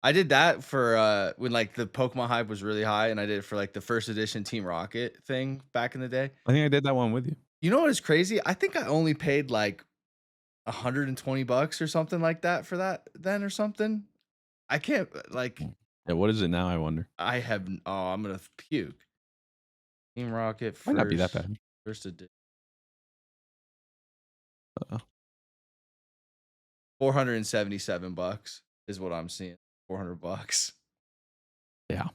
I did that for when like the Pokemon hype was really high, and I did it for like the first edition Team Rocket thing back in the day. I think I did that one with you. You know what is crazy? I think I only paid like $120 or something like that for that then or something. I can't like Mm. Yeah, what is it now, I wonder? I have I'm gonna puke. Team Rocket Might not be that bad. first edition. uh 477 bucks is what I'm seeing. $400. Yeah.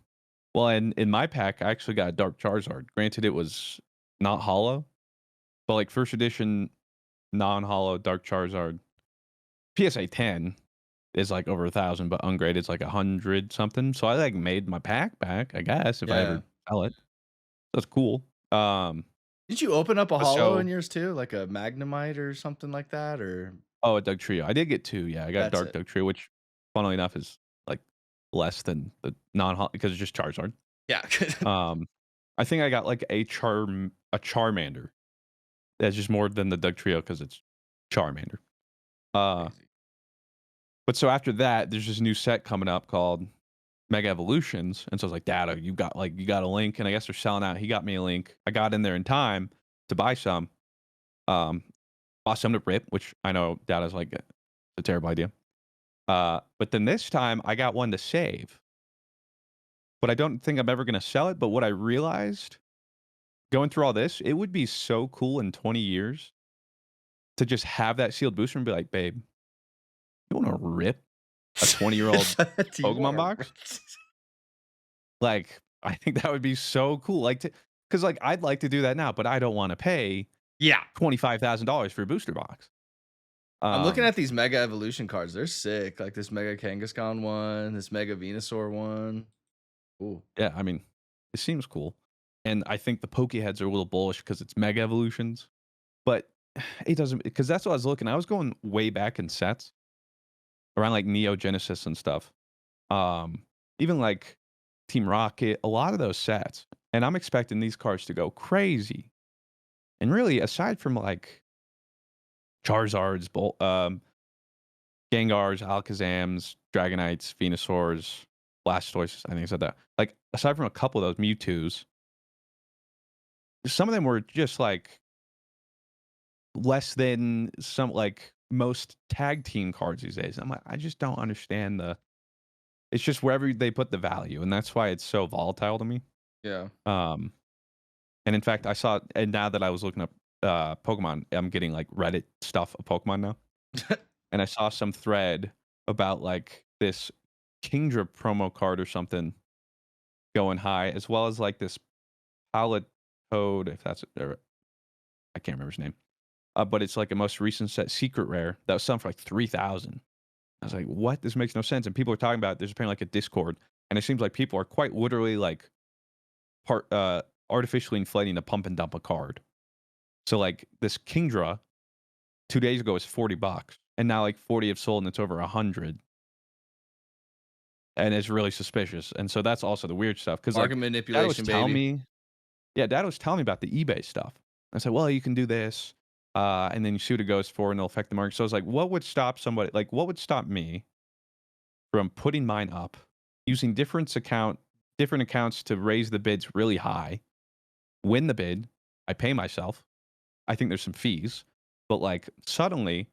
Well, and in my pack, I actually got a Dark Charizard. Granted, it was not hollow, but like first edition non-hollow Dark Charizard. PSA 10 is like over 1,000, but ungraded is like 100 something. So I like made my pack back, I guess, if I Yeah. ever sell it. That's cool. Did you open up a But hollow in so yours too? Like a Magnemite or something like that? Or oh, a Doug Trio. I did get 2, yeah. I got that's Dark it. Doug Trio, which funnily enough is like less than the non because it's just Charizard. Yeah. Um, I think I got like a Charmander. That's just more than the Doug Trio because it's Charmander. Uh, Crazy. but so after that, there's this new set coming up called Mega Evolutions, and so I was like, "Dad, you got a link?" And I guess they're selling out. He got me a link. I got in there in time to buy some. Um, bought some to rip, which I know Dada's like a terrible idea. But then this time I got one to save, but I don't think I'm ever gonna sell it. But what I realized going through all this, it would be so cool in 20 years to just have that sealed booster and be like, "Babe, you want to rip a 20-year-old Do you Pokemon wanna box?" Like, I think that would be so cool. Like, because like I'd like to do that now, but I don't want to pay Yeah. $25,000 for a booster box. I'm looking Um, at these Mega Evolution cards. They're sick. Like this Mega Kangaskhan one, this Mega Venusaur one. Ooh. yeah, I mean, it seems cool, and I think the Pokeheads are a little bullish because it's Mega Evolutions. But it doesn't because that's what I was looking. I was going way back in sets around like Neo Genesis and stuff. Um, even like Team Rocket, a lot of those sets, and I'm expecting these cards to go crazy. And really, aside from like Charizards, Gengars, Alakazams, Dragonites, Venusaurs, Blastoises, I think I said that. Like, aside from a couple of those Mewtwo's, some of them were just like less than some like most tag team cards these days. I'm like, I just don't understand the. It's just wherever they put the value, and that's why it's so volatile to me. Yeah. Um, and in fact, I saw, and now that I was looking up Pokemon, I'm getting like Reddit stuff of Pokemon now, and I saw some thread about like this Kingdra promo card or something going high, as well as like this Palatoad, if that's I can't remember his name, but it's like a most recent set secret rare that was selling for like 3,000. I was like, what? This makes no sense. And people are talking about it. There's apparently like a Discord, and it seems like people are quite literally like part artificially inflating to pump and dump a card. So like this Kingdra 2 days ago was $40, and now like 40 have sold, and it's over 100, and it's really suspicious. And so that's also the weird stuff because like Market Dad was manipulation, telling baby. me, yeah, Dad was telling me about the eBay stuff. I said, well, you can do this, and then you see what it goes for, and it'll affect the market. So I was like, what would stop somebody? Like, what would stop me from putting mine up, using different accounts to raise the bids really high, win the bid, I pay myself. I think there's some fees, but like suddenly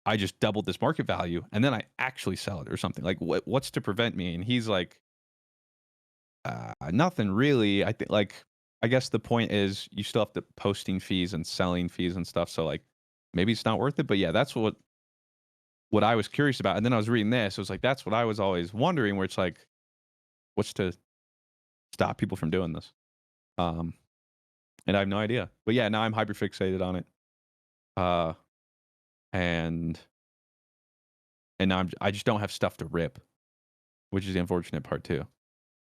I just doubled this market value and then I actually sell it or something. Like what's to prevent me? And he's like, nothing really. I think like I guess the point is you still have the posting fees and selling fees and stuff. So like maybe it's not worth it. But yeah, that's what I was curious about. And then I was reading this. It was like that's what I was always wondering. Where it's like, what's to stop people from doing this? Um, and I have no idea. But yeah, now I'm hyper fixated on it. Uh, and now I just don't have stuff to rip, which is the unfortunate part too.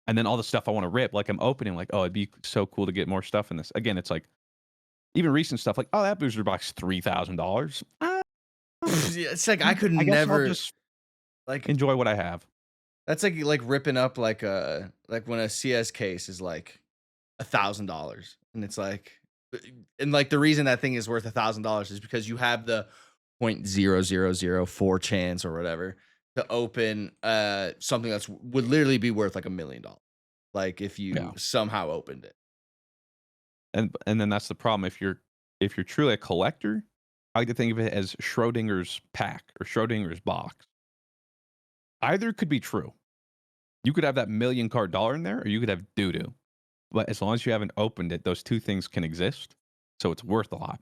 And then all the stuff I want to rip, like I'm opening, like, oh, it'd be so cool to get more stuff in this. Again, it's like even recent stuff, like, oh, that booster box $3,000. Yeah, it's like I could I guess I'll never just like enjoy what I have. that's like ripping up like when a CS case is like $1,000 and it's like and like the reason that thing is worth $1,000 is because you have the 0.0004 chance or whatever to open something that's would literally be worth like $1,000,000 like if Yeah, you somehow opened it. and then that's the problem. If you're truly a collector, I like to think of it as Schrodinger's pack or Schrodinger's box. Either could be true. You could have that million card dollar in there, or you could have doo doo. But as long as you haven't opened it, those two things can exist. So it's worth a lot.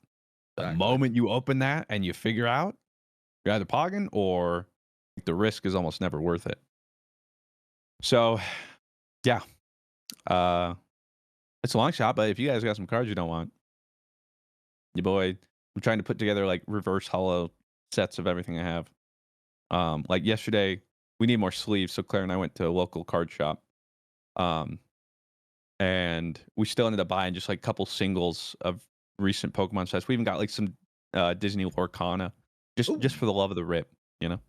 The Exactly. moment you open that and you figure out you're either pogging or the risk is almost never worth it. So yeah, uh, it's a long shot. But if you guys got some cards you don't want, your boy, I'm trying to put together like reverse hollow sets of everything I have. Like yesterday, we need more sleeves, so Claire and I went to a local card shop. Um, and we still ended up buying just like a couple singles of recent Pokemon sets. We even got like some Disney Lorcana, just Ooh. for the love of the rip, you know.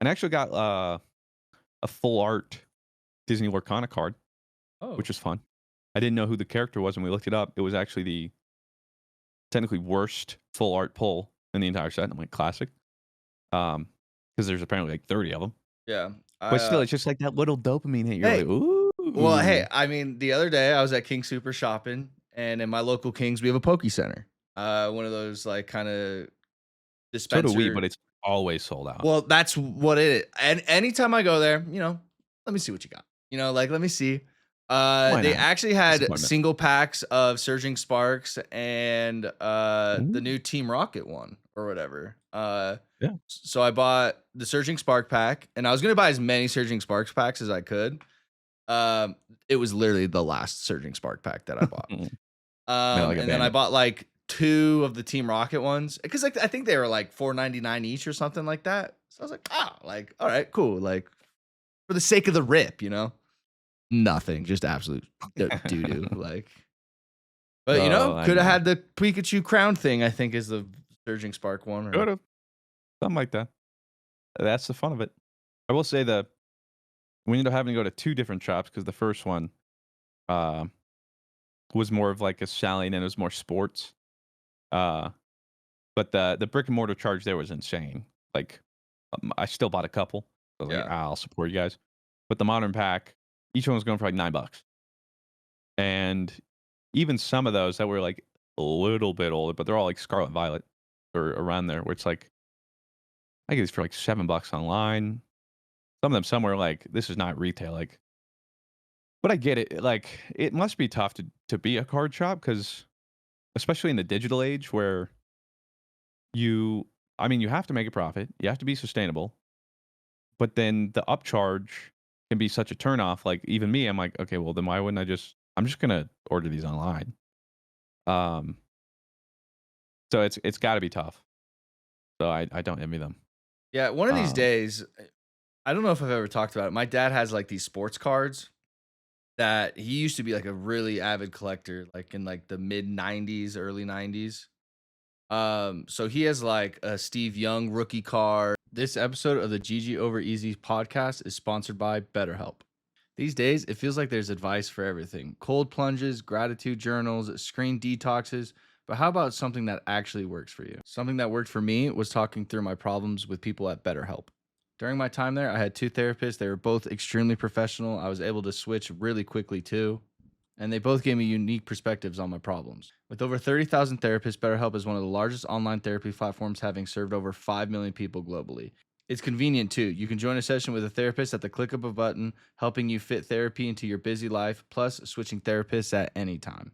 And I actually got a full art Disney Lorcana card, Oh. which was fun. I didn't know who the character was, and we looked it up. It was actually the technically worst full art pull in the entire set. I'm like, classic, because there's apparently like 30 of them. Yeah. But still, it's just like that little dopamine hit. You're Hey, like, well, hey, ooh. I mean, the other day I was at King Super shopping, and in my local Kings, we have a Poke Center. One of those like kind of So do we, dispenser. but it's always sold out. Well, that's what it is. And anytime I go there, let me see what you got. Like let me see. Why They not? actually had Disappointment. single packs of Surging Sparks and the Ooh, new Team Rocket one or whatever. yeah. So I bought the Surging Spark pack, and I was gonna buy as many Surging Sparks packs as I could. Um, it was literally the last Surging Spark pack that I bought. Man, like a And then I bandit. bought like 2 of the Team Rocket ones because like I think they were like $4.99 each or something like that. So I was like, like all right, cool. Like for the sake of the rip, nothing, just absolute doo doo. Like But Oh, I could have know. had the Pikachu crown thing. I think is the Surging Spark one. Or Could've. Something like that. That's the fun of it. I will say that we ended up having to go to 2 different shops because the first one, uh, was more of like a Sally and it was more sports. Uh, but the brick and mortar charge there was insane. Like, I still bought a couple. I was like, yeah, I'll support you guys. But the modern pack, each one was going for like $9. And even some of those that were like a little bit older, but they're all like Scarlet Violet or around there, where it's like I get these for like $7 online. Some of them somewhere like this is not retail. Like, but I get it. Like, it must be tough to be a card shop because, especially in the digital age, where you, I mean, you have to make a profit, you have to be sustainable, but then the upcharge can be such a turnoff. Like, even me, I'm like, okay, well, then why wouldn't I just? I'm just gonna order these online. Um, so it's got to be tough. So I don't envy them. yeah. One of these Um, days, I don't know if I've ever talked about it. My dad has like these sports cards that he used to be like a really avid collector, like in like the mid '90s, early '90s. So he has like a Steve Young rookie card. This episode of the GG Over Easy podcast is sponsored by BetterHelp. These days, it feels like there's advice for everything: cold plunges, gratitude journals, screen detoxes. But how about something that actually works for you? Something that worked for me was talking through my problems with people at BetterHelp. During my time there, I had 2 therapists. They were both extremely professional. I was able to switch really quickly too, and they both gave me unique perspectives on my problems. With over 30,000 therapists, BetterHelp is one of the largest online therapy platforms, having served over 5 million people globally. It's convenient too. You can join a session with a therapist at the click of a button, helping you fit therapy into your busy life, plus switching therapists at any time.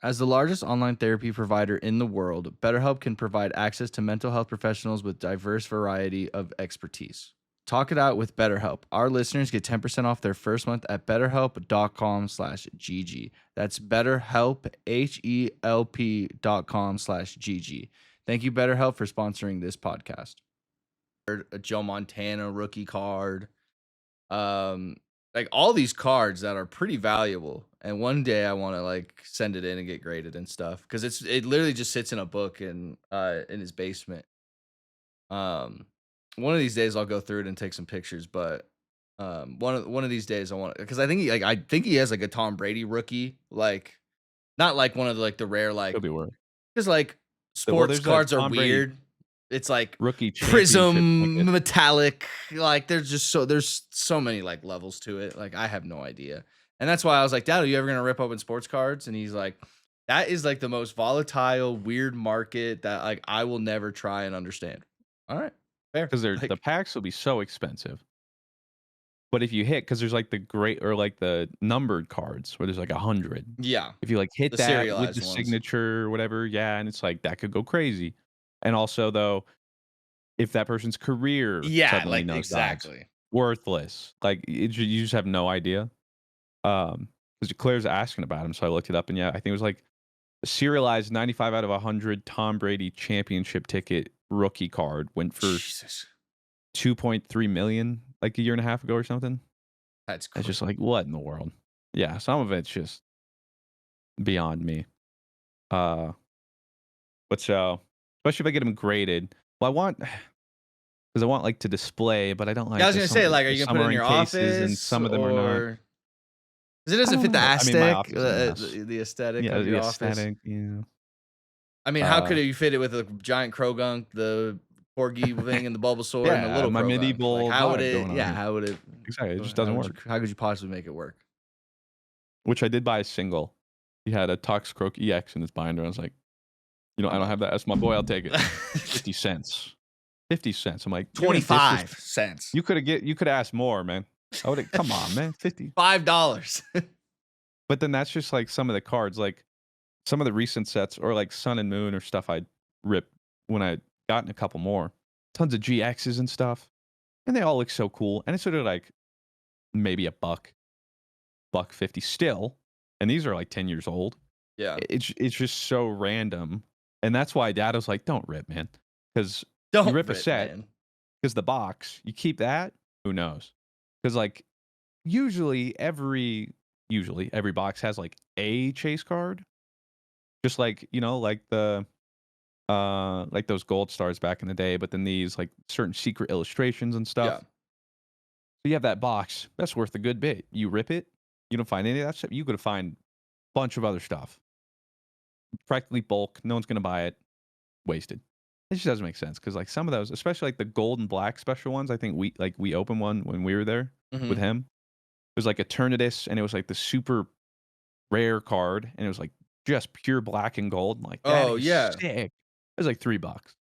As the largest online therapy provider in the world, BetterHelp can provide access to mental health professionals with diverse variety of expertise. Talk it out with BetterHelp. Our listeners get 10% off their first month at betterhelp.com/gg. That's BetterHelp, HELP.com/gg. Thank you, BetterHelp, for sponsoring this podcast. A Joe Montana rookie card. Um, like all these cards that are pretty valuable. And one day I want to like send it in and get graded and stuff because it literally just sits in a book in his basement. Um, one of these days I'll go through it and take some pictures, but one of these days I want because I think he has like a Tom Brady rookie, like not like one of the, like the rare could like be worse. because like Well, sports there's a cards are Tom Brady weird. It's like rookie championship prism ticket. metallic, like there's so many like levels to it. Like I have no idea. And that's why I was like, Dad, are you ever gonna rip open sports cards? And he's like, that is like the most volatile, weird market that like I will never try and understand. All right, fair. Because they're the Like, packs will be so expensive. But if you hit, because there's like the great or like the numbered cards where there's like 100. yeah, If you like hit the that with serialized the ones. signature or whatever, yeah, and it's like that could go crazy. And also though, if that person's career Yeah, suddenly like nosedives, exactly. worthless. Like you just have no idea. Because Claire's asking about him, so I looked it up, and yeah, I think it was like a serialized 95 out of 100 Tom Brady championship ticket rookie card went for Jesus, 2.3 million like a year and a half ago or something. that's It's crazy. just like, what in the world? Yeah, some of it's just beyond me. Uh, but so, especially if I get them graded. Well, I want because I want like to display, but I don't Yeah, I like was because gonna say, like, are you gonna some put it are in in your cases and office some of them are not. or because it I doesn't don't fit the know. I mean, my aesthetic, office is a mess. the aesthetic Yeah, of the your office. aesthetic. Yeah. I mean, how could Uh, you fit it with a giant Krogunk, the Corgi thing, and the Bulbasaur, and the yeah, little my Krogunk? Like, medieval how would vibe it? going on Yeah, here. how would it? Exactly, it just doesn't work. How could you possibly make it work? Which I did buy a single. He had a Toxicroak EX in his binder. I was like, I I'm don't up. have that. That's my boy. I'll take it. 50 cents. 50 cents. I'm like, you're gonna 25 disrespect. cents. You could ask more, man. I would come on, man. 50. $5. But then that's just like some of the cards, like some of the recent sets, or like Sun and Moon or stuff I'd rip when I gotten a couple more. Tons of GXs and stuff. And they all look so cool. And it's sort of like maybe a buck 50 still. And these are like 10 years old. Yeah. It's just so random. And that's why Dad was like, don't rip, man. Because you Don't rip a rip, set, man. because the box, you keep that, who knows? Because like usually every box has like a chase card. Just like, like like those gold stars back in the day, but then these like certain secret illustrations and Yeah. stuff. So you have that box. That's worth a good bit. You rip it, you don't find any of that stuff. You could find a bunch of other stuff. Practically bulk. No one's gonna buy it. Wasted. It just doesn't make sense because like some of those, especially like the gold and black special ones, I think we opened one when we were there with Mhm. him. It was like Eternatus, and it was like the super rare card, and it was like just pure black and gold. I'm like, that Oh, is yeah. sick. It was like $3.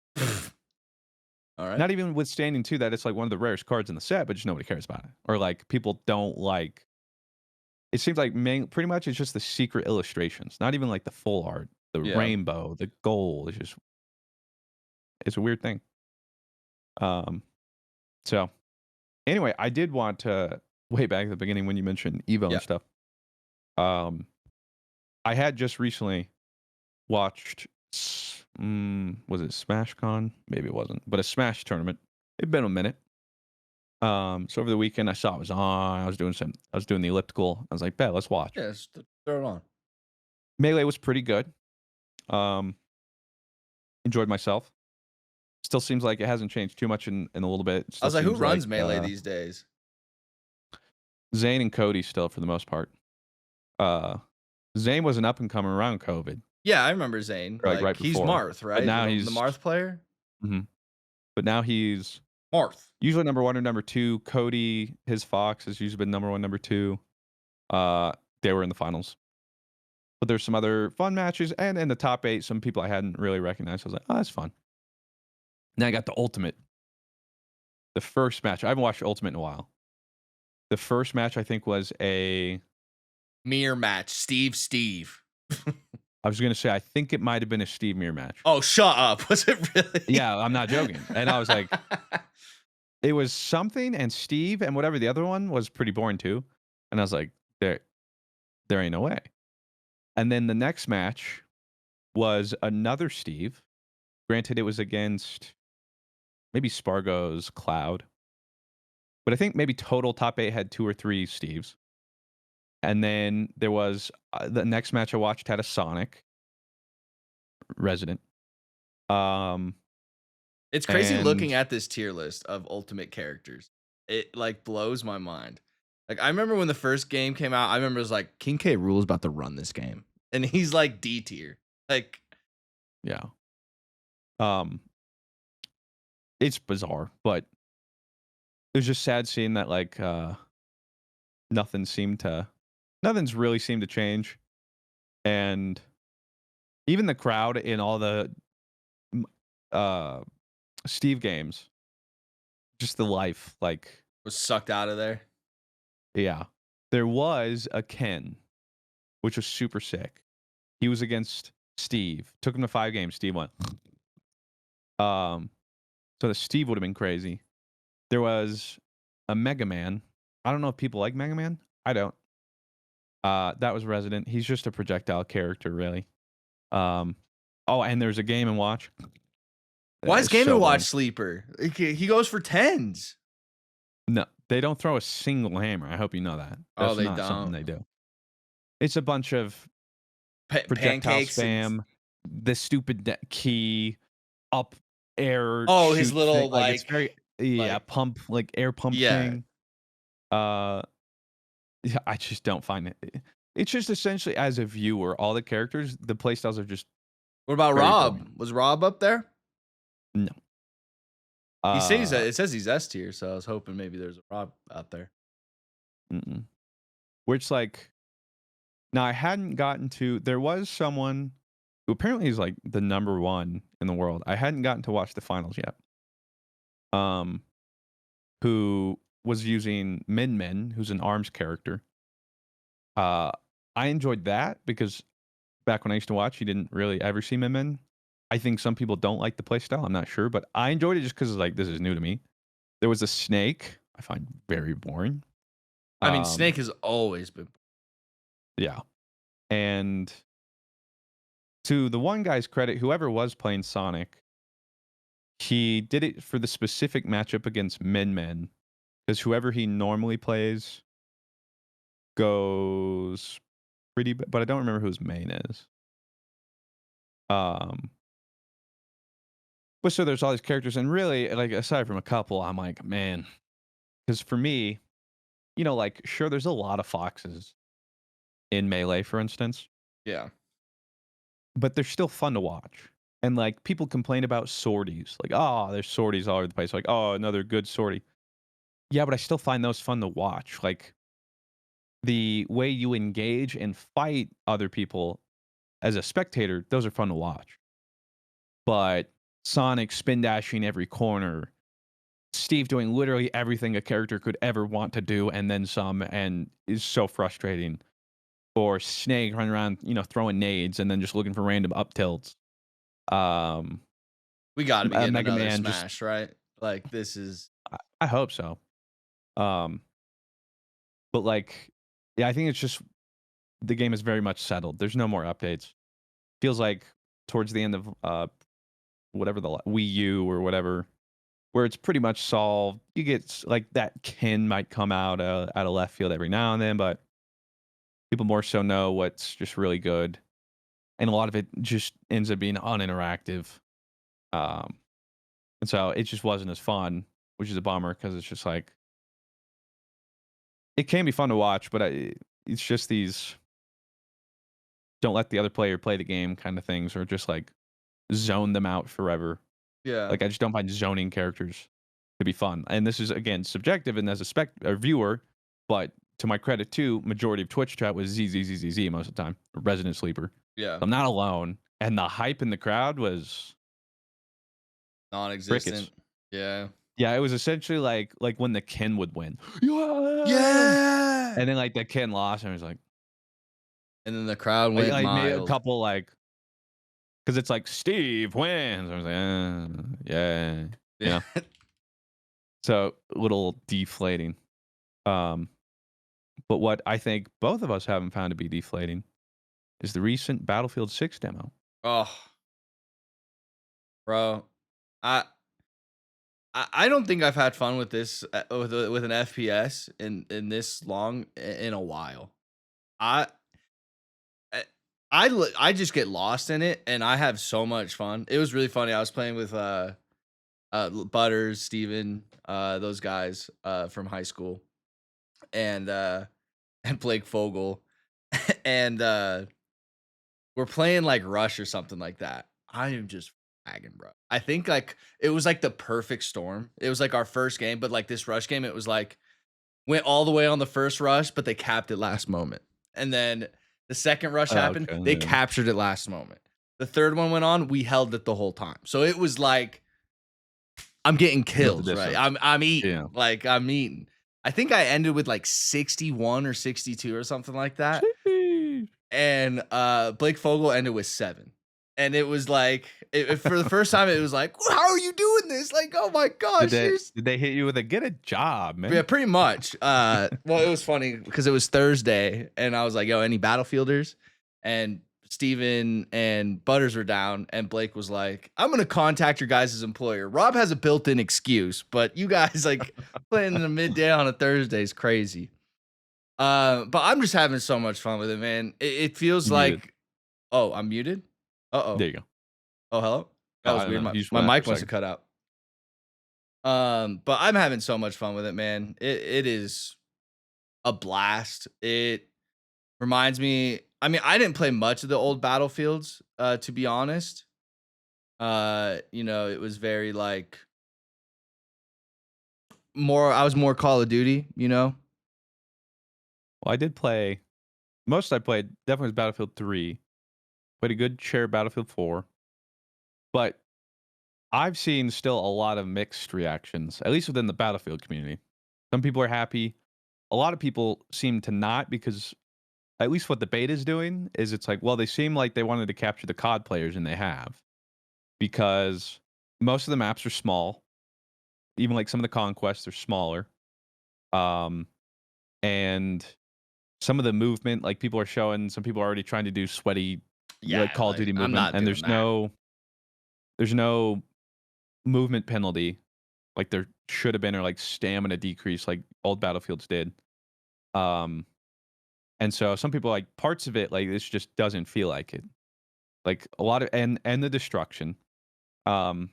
Alright. Not even withstanding too that it's like one of the rarest cards in the set, but just nobody cares about it. Or like people don't like it seems like pretty much it's just the secret illustrations, not even like the full art, the Yeah. rainbow, the gold. It's a weird thing. Um so anyway, I did want to way back at the beginning when you mentioned Evo Yeah. and stuff. Um I had just recently watched was it SmashCon? Maybe it wasn't, but a Smash tournament. It'd been a minute. So over the weekend I saw it was on. I was doing the elliptical. I was like, bet, let's watch. Yeah, just throw it on. Melee was pretty good. Um, enjoyed myself. Still seems like it hasn't changed too much in a little bit. It I still was like, who seems like runs Melee these days? Zane and Cody still for the most part. Uh, Zane was an up and coming around COVID, Yeah, I remember Zane. or like Like, right he's before, Marth, but right? now The he's Marth player? mhm. But now he's Marth. usually number one or number two. Cody, his Fox has usually been number one, number two. Uh, they were in the finals. But there's some other fun matches, and in the top 8, some people I hadn't really recognized. I was like, "Oh, that's fun." Then I got the Ultimate. The first match I haven't watched Ultimate in a while. The first match I think was a Mirror match. Steve. I was gonna say, I think it might have been a Steve Mir match. Oh, shut up. Was it really? Yeah, I'm not joking. And I was like, it was something and Steve and whatever the other one was pretty boring too. And I was like, there ain't no way. And then the next match was another Steve. Granted, it was against maybe Spargo's Cloud. But I think maybe total top 8 had 2 or 3 Steves. And then there was the next match I watched had a Sonic Resident. It's crazy And looking at this tier list of ultimate characters. It like blows my mind. Like I remember when the first game came out, I remember it was like King K. Rool's about to run this game. And he's like D tier. Like yeah. Um it's bizarre, but it was just sad seeing that like nothing seemed to nothing's really seemed to change. And even the crowd in all the uh Steve games, just the life, like was sucked out of there. yeah. There was a Ken, which was super sick. He was against Steve. Took him to 5 games. Steve won. So the Steve would have been crazy. There was a Mega Man. I don't know if people like Mega Man. I don't. That was Resident. He's just a projectile character, really. Um, oh, and there's a Game and Watch. Why is It's Game so and Watch boring. sleeper? He goes for tens. No, they don't throw a single hammer. I hope you know that. Oh, That's they not something don't. they do. It's a bunch of projectile Pancakes and spam, the stupid key, up air oh, his shoot thing. little Like it's very yeah, like pump like air pump yeah. thing. Uh yeah, I just don't find it. It's just essentially as a viewer, all the characters, the playstyles are just What about very Rob? boring. Was Rob up there? No. He says Uh it says he's S tier, so I was hoping maybe there's a Rob out there. mm-mm. Where it's like now I hadn't gotten to there was someone who apparently is like the number 1 in the world. I hadn't gotten to watch the finals yet. Um who was using Min Min, who's an ARMS character. Uh, I enjoyed that because back when I used to watch, you didn't really ever see Min Min. I think some people don't like the playstyle. I'm not sure, but I enjoyed it just because like this is new to me. There was a snake. I find very boring. I mean, Snake Um, has always been. yeah, and to the one guy's credit, whoever was playing Sonic, he did it for the specific matchup against Min Min because whoever he normally plays goes pretty, but I don't remember who his main is. Um, but so there's all these characters, and really, like aside from a couple, I'm like, man, because for me, like sure, there's a lot of foxes in Melee, for instance, Yeah. but they're still fun to watch. And like people complain about sorties, like, oh, there's sorties all over the place. Like, oh, another good sortie. Yeah, but I still find those fun to watch. Like the way you engage and fight other people as a spectator, those are fun to watch. But Sonic spin dashing every corner, Steve doing literally everything a character could ever want to do and then some, and is so frustrating. Or Snake running around, throwing nades and then just looking for random up tilts. Um, We got to be getting Mega another Man just Smash, right? Like this is I hope so. Um, but like, yeah, I think it's just the game is very much settled. There's no more updates. Feels like towards the end of whatever the Wii U or whatever, where it's pretty much solved. You get like that Ken might come out of left field every now and then, but people more so know what's just really good, and a lot of it just ends up being uninteractive. Um, and so it just wasn't as fun, which is a bummer because it's just like it can be fun to watch, but it's just these don't let the other player play the game kind of things, or just like zone them out forever. yeah. Like I just don't find zoning characters to be fun. And this is again subjective and as a viewer, but to my credit too, majority of Twitch chat was ZZZZZ most of the time, Resident Sleeper. Yeah. I'm not alone. And the hype in the crowd was Non-existent. crickets. Yeah. Yeah, it was essentially like when the Ken would win. Yeah. Yeah. And then like the Ken lost, and it was like And then the crowd went I made a mild. couple like because it's like Steve wins. I was like, yeah, Yeah. So a little deflating. Um, but what I think both of us haven't found to be deflating is the recent Battlefield 6 demo. Oh, bro. I I don't think I've had fun with this with an FPS in this long in a while. I I I just get lost in it and I have so much fun. It was really funny. I was playing with Butters, Steven, those guys from high school and and Blake Fogel and we're playing like Rush or something like that. I am just fragging, bro. I think like it was like the perfect storm. It was like our first game, but like this Rush game, it was like went all the way on the first Rush, but they capped it last moment. And then the second Rush happened, Okay, they yeah. captured it last moment. The third one went on, we held it the whole time. So it was like I'm getting Built the kills, right? distance. I'm Yeah. eating. Like I'm eating. I think I ended with like 61 or 62 or something like that. Sheesh. And Blake Fogel ended with 7. And it was like for the first time, it was like, how are you doing this? Like, oh my Did gosh, they you're did they hit you with a get a job, man? yeah, pretty much. Well, it was funny because it was Thursday, and I was like, "Yo, any Battlefielders?" And Steven and Butters were down, and Blake was like, "I'm gonna contact your guys' employer." Rob has a built-in excuse, but you guys like playing in the midday on a Thursday is crazy. But I'm just having so much fun with it, man. It feels You muted. like, oh, I'm muted. Uh-oh. There you go. Oh, hello. That Oh, I was don't weird. know. My You just my went out for mic a must have second. cut out. But I'm having so much fun with it, man. It is a blast. It reminds me, I mean, I didn't play much of the old Battlefields, to be honest. It was very like I was more Call of Duty, you know? Well, I did play most I played definitely was Battlefield 3. Played a good share of Battlefield 4. But I've seen still a lot of mixed reactions, at least within the Battlefield community. Some people are happy. A lot of people seem to not because at least what the beta is doing is it's like, well, they seem like they wanted to capture the COD players and they have because most of the maps are small. Even like some of the conquests are smaller. Um, and some of the movement, like people are showing, some people are already trying to do sweaty, like Yeah, Call of like Duty I'm movement, not and doing that. there's no movement penalty like there should have been, or like stamina decrease like old Battlefields did. Um, and so some people like parts of it like this just doesn't feel like it. Like a lot of and the destruction. Um,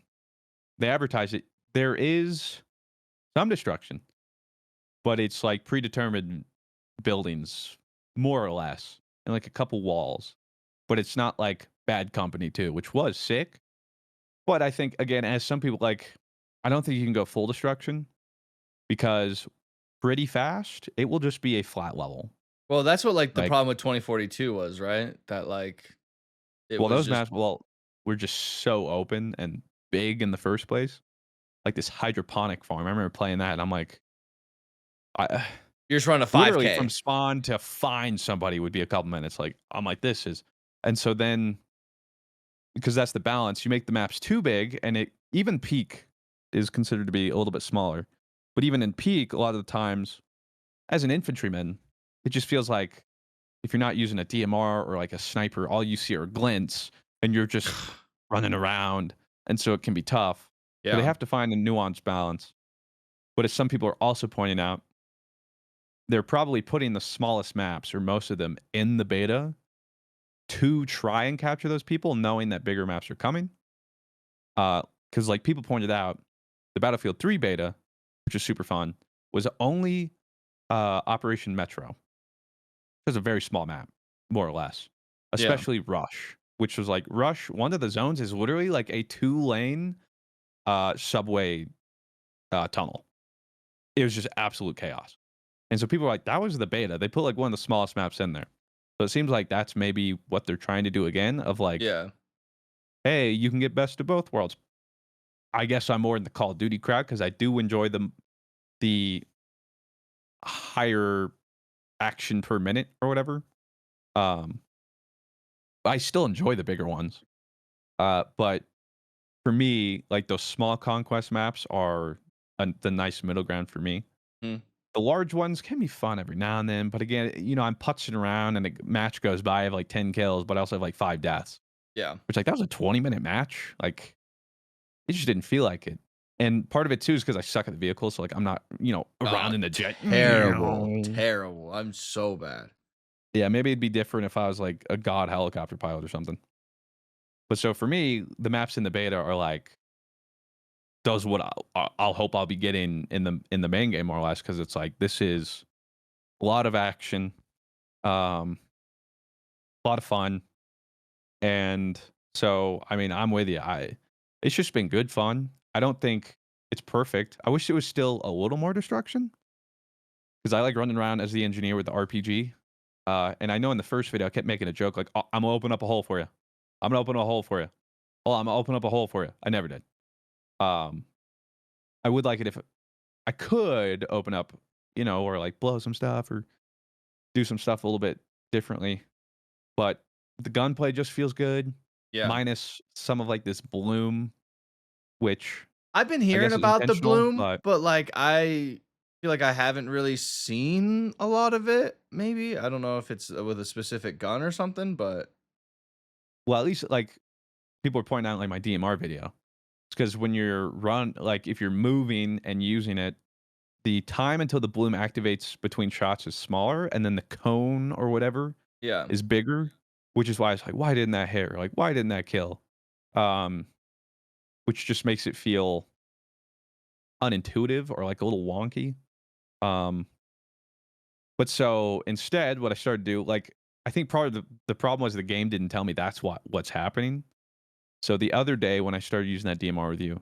they advertise it. There is some destruction, but it's like predetermined buildings, more or less, and like a couple walls. But it's not like Bad Company 2, which was sick. But I think again, as some people like, I don't think you can go full destruction because pretty fast it will just be a flat level. Well, that's what, like, the Like, problem with 2042 was, right? That, like, it well, was those just maps, well, were just so open and big in the first place. Like this hydroponic farm. I remember playing that, and I'm like, I you're just running a literally from 5K. spawn to find somebody would be a couple minutes. Like, I'm like, this is, and so then because that's the balance, you make the maps too big, and it even peak is considered to be a little bit smaller. But even in peak, a lot of the times, as an infantryman, it just feels like if you're not using a DMR or like a sniper, all you see are glints, and you're just running around, and so it can be tough. So they Yeah. have to find a nuanced balance. But as some people are also pointing out, they're probably putting the smallest maps or most of them in the beta to try and capture those people, knowing that bigger maps are coming. Because like people pointed out, the Battlefield 3 beta, which is super fun, was only Operation Metro. It's a very small map, more or less. Yeah. Especially Rush, which was like Rush. One of the zones is literally like a 2-lane subway tunnel. It was just absolute chaos. And so people are like, that was the beta. They put like one of the smallest maps in there. So it seems like that's maybe what they're trying to do again of like, Yeah. hey, you can get best of both worlds. I guess I'm more in the Call of Duty crowd because I do enjoy the higher action per minute or whatever. Um, I still enjoy the bigger ones. But for me, like those small conquest maps are the nice middle ground for me. Mm. The large ones can be fun every now and then, but again, I'm putzing around and a match goes by, I have like 10 kills, but I also have like 5 deaths. Yeah. Which like that was a 20-minute match. Like it just didn't feel like it. And part of it too is because I suck at the vehicle, so like I'm not, Oh, around in the jet. terrible, terrible. I'm so bad. Yeah, maybe it'd be different if I was like a god helicopter pilot or something. But so for me, the maps in the beta are like does what I'll hope I'll be getting in the main game more or less because it's like this is a lot of action, a lot of fun, and so I mean I'm with you. It's just been good fun. I don't think it's perfect. I wish it was still a little more destruction because I like running around as the engineer with the RPG. And I know in the first video I kept making a joke like, "Oh, I'm gonna open up a hole for you. I'm gonna open a hole for you. Oh, I'm gonna open up a hole for you." I never did. Um, I would like it if I could open up, or like blow some stuff or do some stuff a little bit differently. But the gunplay just feels good, Yeah. minus some of like this bloom, which I've been I hearing guess is about the intentional, bloom, but but, like, I feel like I haven't really seen a lot of it, maybe? I don't know if it's with a specific gun or something, but well, at least like people are pointing out like my DMR video. It's because when you're like if you're moving and using it, the time until the bloom activates between shots is smaller, and then the cone or whatever yeah. is bigger, which is why it's like, why didn't that hit? Or like, why didn't that kill? Um, which just makes it feel unintuitive or like a little wonky. Um, but so instead, what I started to do, like, I think part of the problem was the game didn't tell me that's what's happening. So the other day when I started using that DMR with you,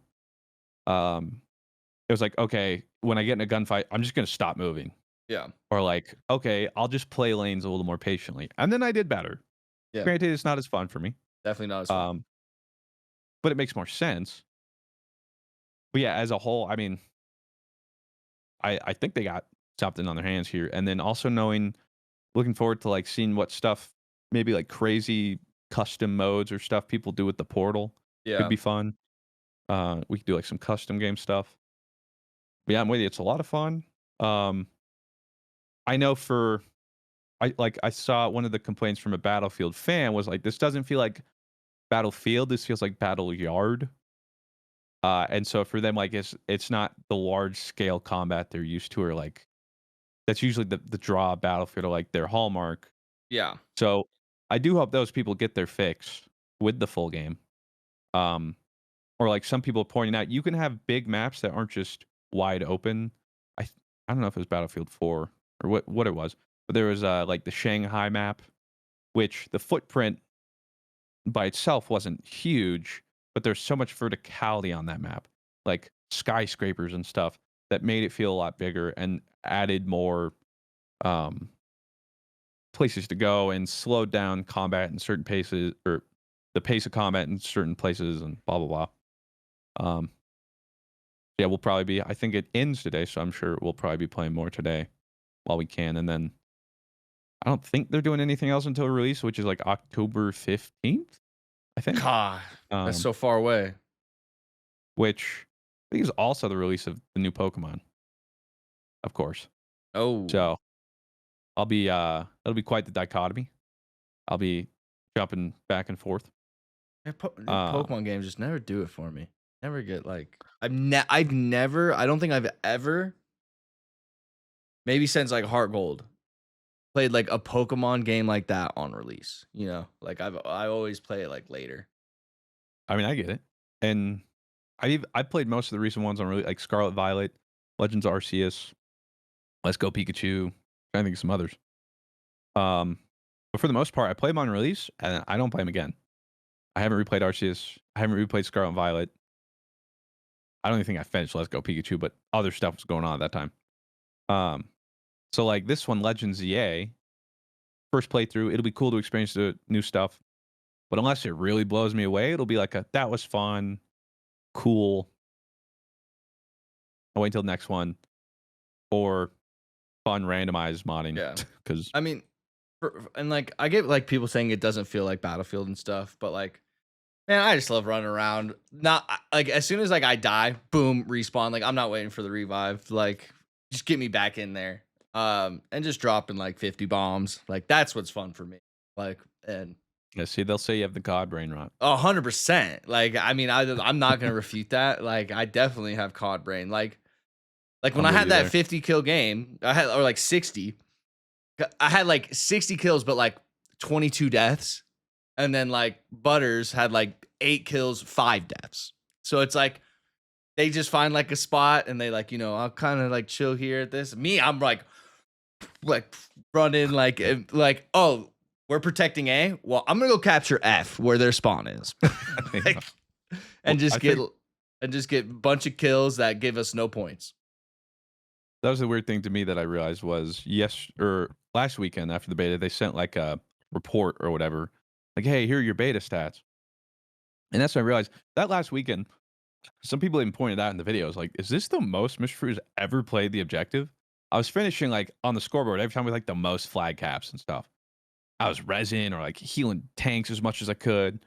um, it was like, okay, when I get in a gunfight, I'm just gonna stop moving. Yeah. Or like, okay, I'll just play lanes a little more patiently. And then I did better. Yeah. Granted, it's not as fun for me. Definitely not as fun. Um, but it makes more sense. But yeah, as a whole, I mean, I think they got something on their hands here. And then also looking forward to like seeing what stuff, maybe like crazy custom modes or stuff people do with the portal could Yeah. be fun. We could do like some custom game stuff. But yeah, I'm with you. It's a lot of fun. Um, I know I saw one of the complaints from a Battlefield fan was like, this doesn't feel like Battlefield. This feels like Battle Yard. And so for them, like it's not the large scale combat they're used to, or like that's usually the draw of Battlefield or like their hallmark. Yeah. So I do hope those people get their fix. with the full game. Um, or like some people pointing out, you can have big maps that aren't just wide open. I don't know if it was Battlefield 4 or what it was, but there was like the Shanghai map, which the footprint by itself wasn't huge, but there's so much verticality on that map, like skyscrapers and stuff, that made it feel a lot bigger and added more um, places to go and slowed down combat in certain paces or the pace of combat in certain places and blah blah blah. Yeah, we'll probably be. I think it ends today, so I'm sure we'll probably be playing more today while we can, and then I don't think they're doing anything else until release, which is like October 15th, I think. God, that's Um, so far away. which I think is also the release of the new Pokemon, of course. Oh, So I'll be it'll be quite the dichotomy. I'll be jumping back and forth. the Um, Pokemon games just never do it for me. Never get like I've never. I don't think I've ever. Maybe since like Heart Gold played like a Pokemon game like that on release. You know, like I always play it like later. I mean, I get it, and I played most of the recent ones on really like Scarlet Violet, Legends Arceus, Let's Go Pikachu. I think of some others. But for the most part, I play them on release, and I don't play them again. I haven't replayed Arceus. I haven't replayed Scarlet and Violet. I don't even think I finished Let's Go Pikachu, but other stuff was going on at that time. Um, so like this one, Legends EA, first playthrough, it'll be cool to experience the new stuff. But unless it really blows me away, it'll be like a that was fun, cool. I'll wait until the next one, or fun randomized modding Yeah, because I mean, and like I get like people saying it doesn't feel like Battlefield and stuff, but like man, I just love running around. Not like as soon as like I die, boom, respawn. Like I'm not waiting for the revive. Like just get me back in there. And just dropping like 50 bombs. Like that's what's fun for me. Like and yeah, see they'll say you have the god brain rot. 100%. Like I mean, I'm not gonna refute that. Like I definitely have COD brain. Like when I'm I with had you that there. 50 kill game, I had or like 60. I had like 60 kills, but like 22 deaths. And then like Butters had like 8 kills, 5 deaths. So it's like they just find like a spot and they like, I'll kind of like chill here at this. Me, I'm like running like, oh, we're protecting A. Well, I'm gonna go capture F where their spawn is. Yeah. Like, Well, and just I get think a bunch of kills that give us no points. that was the weird thing to me that I realized was or last weekend after the beta, they sent like a report or whatever, like, "Hey, here are your beta stats." And that's when I realized that last weekend, some people even pointed out in the videos, like, "Is this the most Mr. Fruit has ever played the objective?" I was finishing like on the scoreboard every time with like the most flag caps and stuff. I was resin or like healing tanks as much as I could.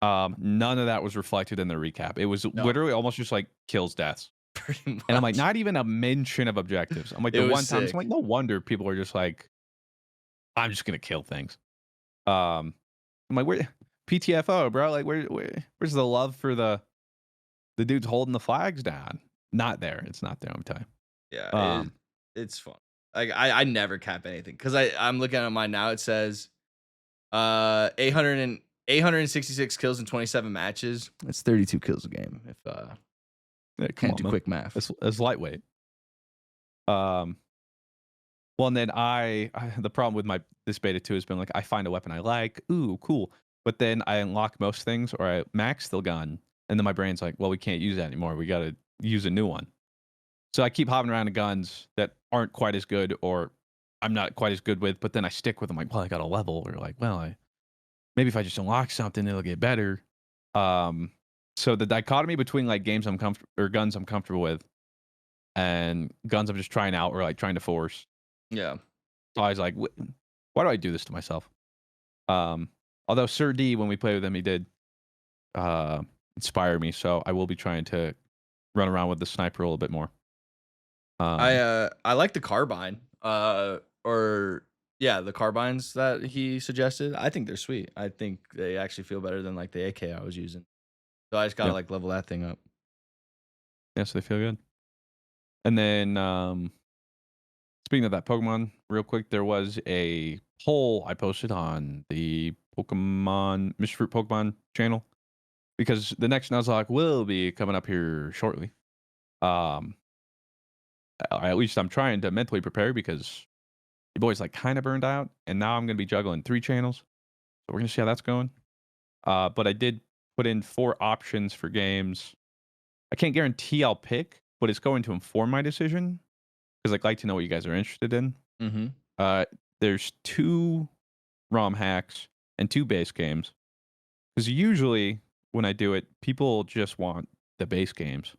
None of that was reflected in the recap. It was No, literally almost just like kills, deaths. pretty And I'm like, much. not even a mention of objectives. I'm like, It the was one time, so I'm sick. like, no wonder people are just like, I'm just gonna kill things. Um, I'm like, where PTFO, bro? Like, where's the love for the dudes holding the flags down? Not there. It's not there. I'm telling Yeah, you. it's fun. Like I never cap anything because I'm looking at mine now. It says 866 kills in 27 matches. That's 32 kills a game. If Yeah, come can't on, do man. quick math. It's lightweight. Um, well, and then the problem with my this beta too has been like I find a weapon I like, ooh, cool, but then I unlock most things or I max the gun, and then my brain's like, well, we can't use that anymore. We got to use a new one. So I keep hopping around to guns that aren't quite as good or I'm not quite as good with, but then I stick with them. Like, well, I got a level, or like, well, maybe if I just unlock something, it'll get better. Um, so the dichotomy between like games I'm comfortable or guns I'm comfortable with and guns I'm just trying out or like trying to force. Yeah. So I was like, why do I do this to myself? Um, although Sir D, when we played with him, he did uh, inspire me. So I will be trying to run around with the sniper a little bit more. I like the carbine. Or yeah, the carbines that he suggested. I think they're sweet. I think they actually feel better than like the AK I was using. So I just gotta Yeah, like level that thing up. yeah, so they feel good. And then Speaking of that Pokemon, real quick, there was a poll I posted on the Pokemon Mr.Fruit Pokemon channel because the next Nuzlocke will be coming up here shortly. Um, at least I'm trying to mentally prepare because your boy's like kind of burned out, and now I'm going to be juggling 3 channels. So we're going to see how that's going. But I did put in 4 options for games. I can't guarantee I'll pick, but it's going to inform my decision because I'd like to know what you guys are interested in. Mm-hmm. Uh, there's 2 ROM hacks and 2 base games. Because usually when I do it, people just want the base games.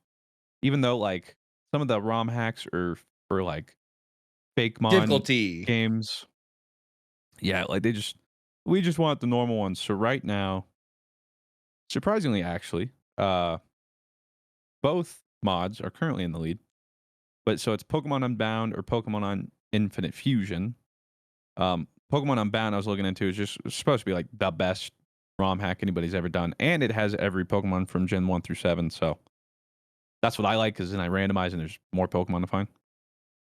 Even though like some of the ROM hacks are for like fake mon Difficulty. games. Yeah, like we just want the normal ones. So right now, surprisingly actually, both mods are currently in the lead. But so it's Pokemon Unbound or Pokemon on Infinite Fusion. Pokemon Unbound I was looking into is just supposed to be like the best ROM hack anybody's ever done, and it has every Pokemon from Gen 1 through 7. So that's what I like because then I randomize and there's more Pokemon to find.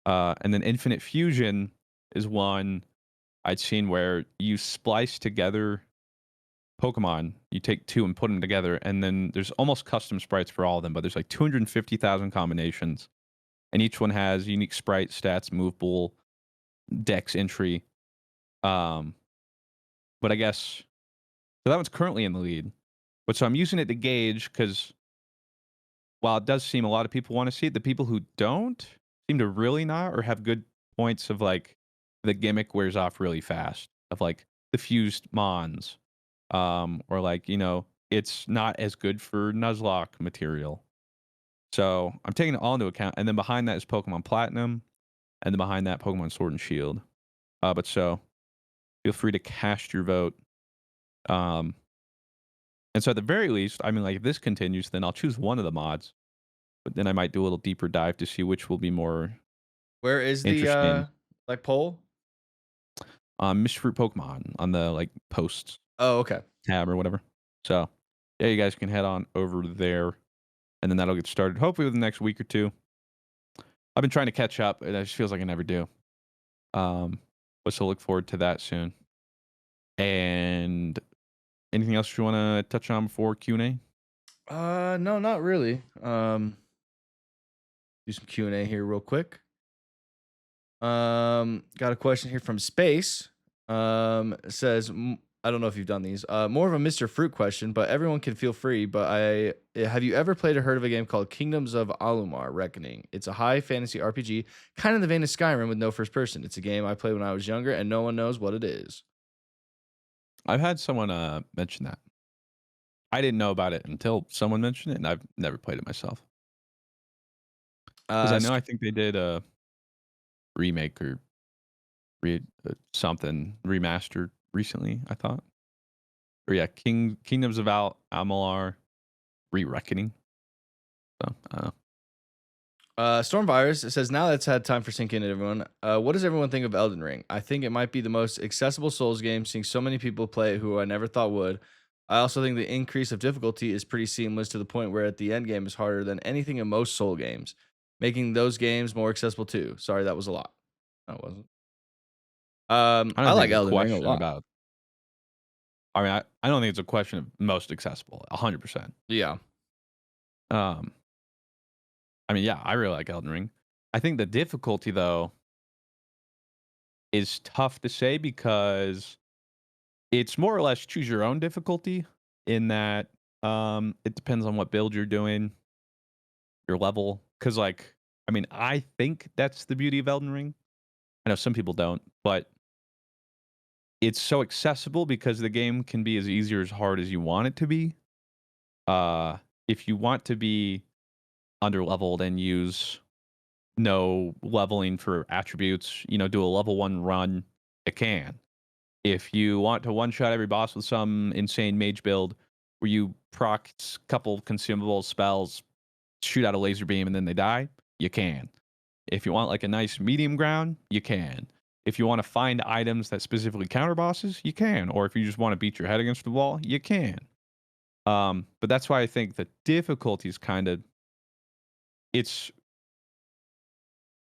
And then Infinite Fusion is one I'd seen where you splice together Pokemon. You take 2 and put them together, and then there's almost custom sprites for all of them, but there's like 250,000 combinations, and each one has unique sprite, stats, move pool, dex entry. Um, but I guess so that one's currently in the lead. But so I'm using it to gauge because while it does seem a lot of people want to see it, the people who don't seem to really not or have good points of like the gimmick wears off really fast of like the fused mons. Or like, it's not as good for Nuzlocke material. So I'm taking it all into account. And then behind that is Pokemon Platinum. And then behind that, Pokemon Sword and Shield. But so feel free to cast your vote. Um, and so at the very least, I mean, like if this continues, then I'll choose one of the mods. But then I might do a little deeper dive to see which will be more Where is the interesting. like poll? Mr. Fruit Pokemon on the like posts Oh, okay. tab or whatever. So yeah, you guys can head on over there, and then that'll get started hopefully within the next week or 2. I've been trying to catch up, and it just feels like I never do. But so look forward to that soon. And anything else you want to touch on before Q&A? No, not really. Do some Q&A here real quick. Got a question here from Space. It says, I don't know if you've done these. More of a Mr. Fruit question, but everyone can feel free. But have you ever played or heard of a game called Kingdoms of Alumar Reckoning? It's a high fantasy RPG, kind of the vein of Skyrim with no first person. It's a game I played when I was younger, and no one knows what it is. I've had someone mention that. I didn't know about it until someone mentioned it, and I've never played it myself. Because I think they did a remake or something remastered recently, I thought. Or yeah, Kingdoms of Amalur Re-Reckoning. So, I don't know. Stormvirus, it says, now that's had time for sink in, everyone. What does everyone think of Elden Ring? I think it might be the most accessible Souls game, seeing so many people play it who I never thought would. I also think the increase of difficulty is pretty seamless to the point where at the end game is harder than anything in most Soul games, making those games more accessible too. Sorry, that was a lot. No, it wasn't. I I don't think like it's a Elden Ring a question lot. about. I mean, I don't think it's a question of most accessible. 100%. Yeah. Um, I mean, yeah, I really like Elden Ring. I think the difficulty though is tough to say because it's more or less choose your own difficulty in that it depends on what build you're doing, your level. Because like, I mean, I think that's the beauty of Elden Ring. I know some people don't, but it's so accessible because the game can be as easy or as hard as you want it to be. If you want to be underleveled and use no leveling for attributes, do a level 1 run, it can. If you want to one-shot every boss with some insane mage build where you proc a couple consumable spells, shoot out a laser beam, and then they die, you can. If you want like a nice medium ground, you can. If you want to find items that specifically counter bosses, you can. Or if you just want to beat your head against the wall, you can. But that's why I think the difficulty is it's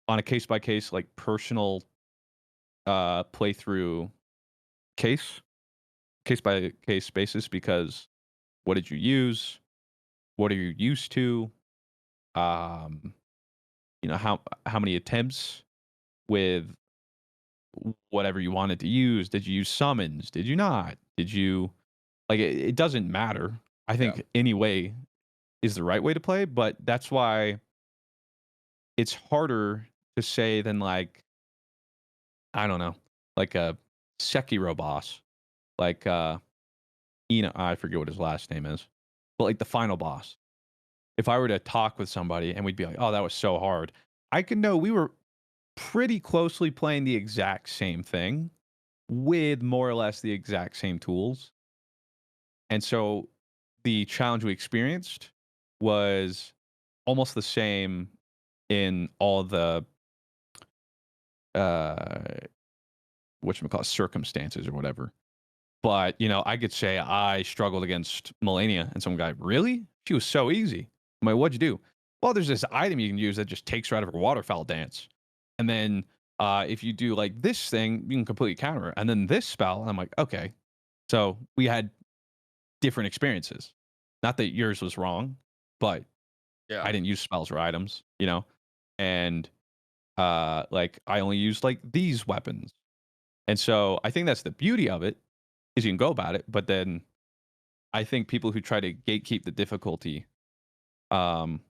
on a case by case, like personal playthrough case case by case basis because what did you use? What are you used to? Um, how many attempts with whatever you wanted to use? Did you use summons? Did you not? Did you like it doesn't matter. I Yeah. think any way is the right way to play, but that's why it's harder to say than like, I don't know, like a Sekiro boss. Like I forget what his last name is. But like the final boss. If I were to talk with somebody and we'd be like, "Oh, that was so hard." I could know we were pretty closely playing the exact same thing with more or less the exact same tools. And so the challenge we experienced was almost the same in all the uh whatchamacallit circumstances or whatever. But, I could say I struggled against Melania and some guy, "Really? She was so easy." I'm like, "What'd you do?" "Well, there's this item you can use that just takes her out of her waterfowl dance. And then if you do like this thing, you can completely counter her. And then this spell," and I'm like, "Okay." So we had different experiences. Not that yours was wrong, but Yeah. I didn't use spells or items. And like I only used like these weapons. And so I think that's the beauty of it is you can go about it, but then I think people who try to gatekeep the difficulty, um,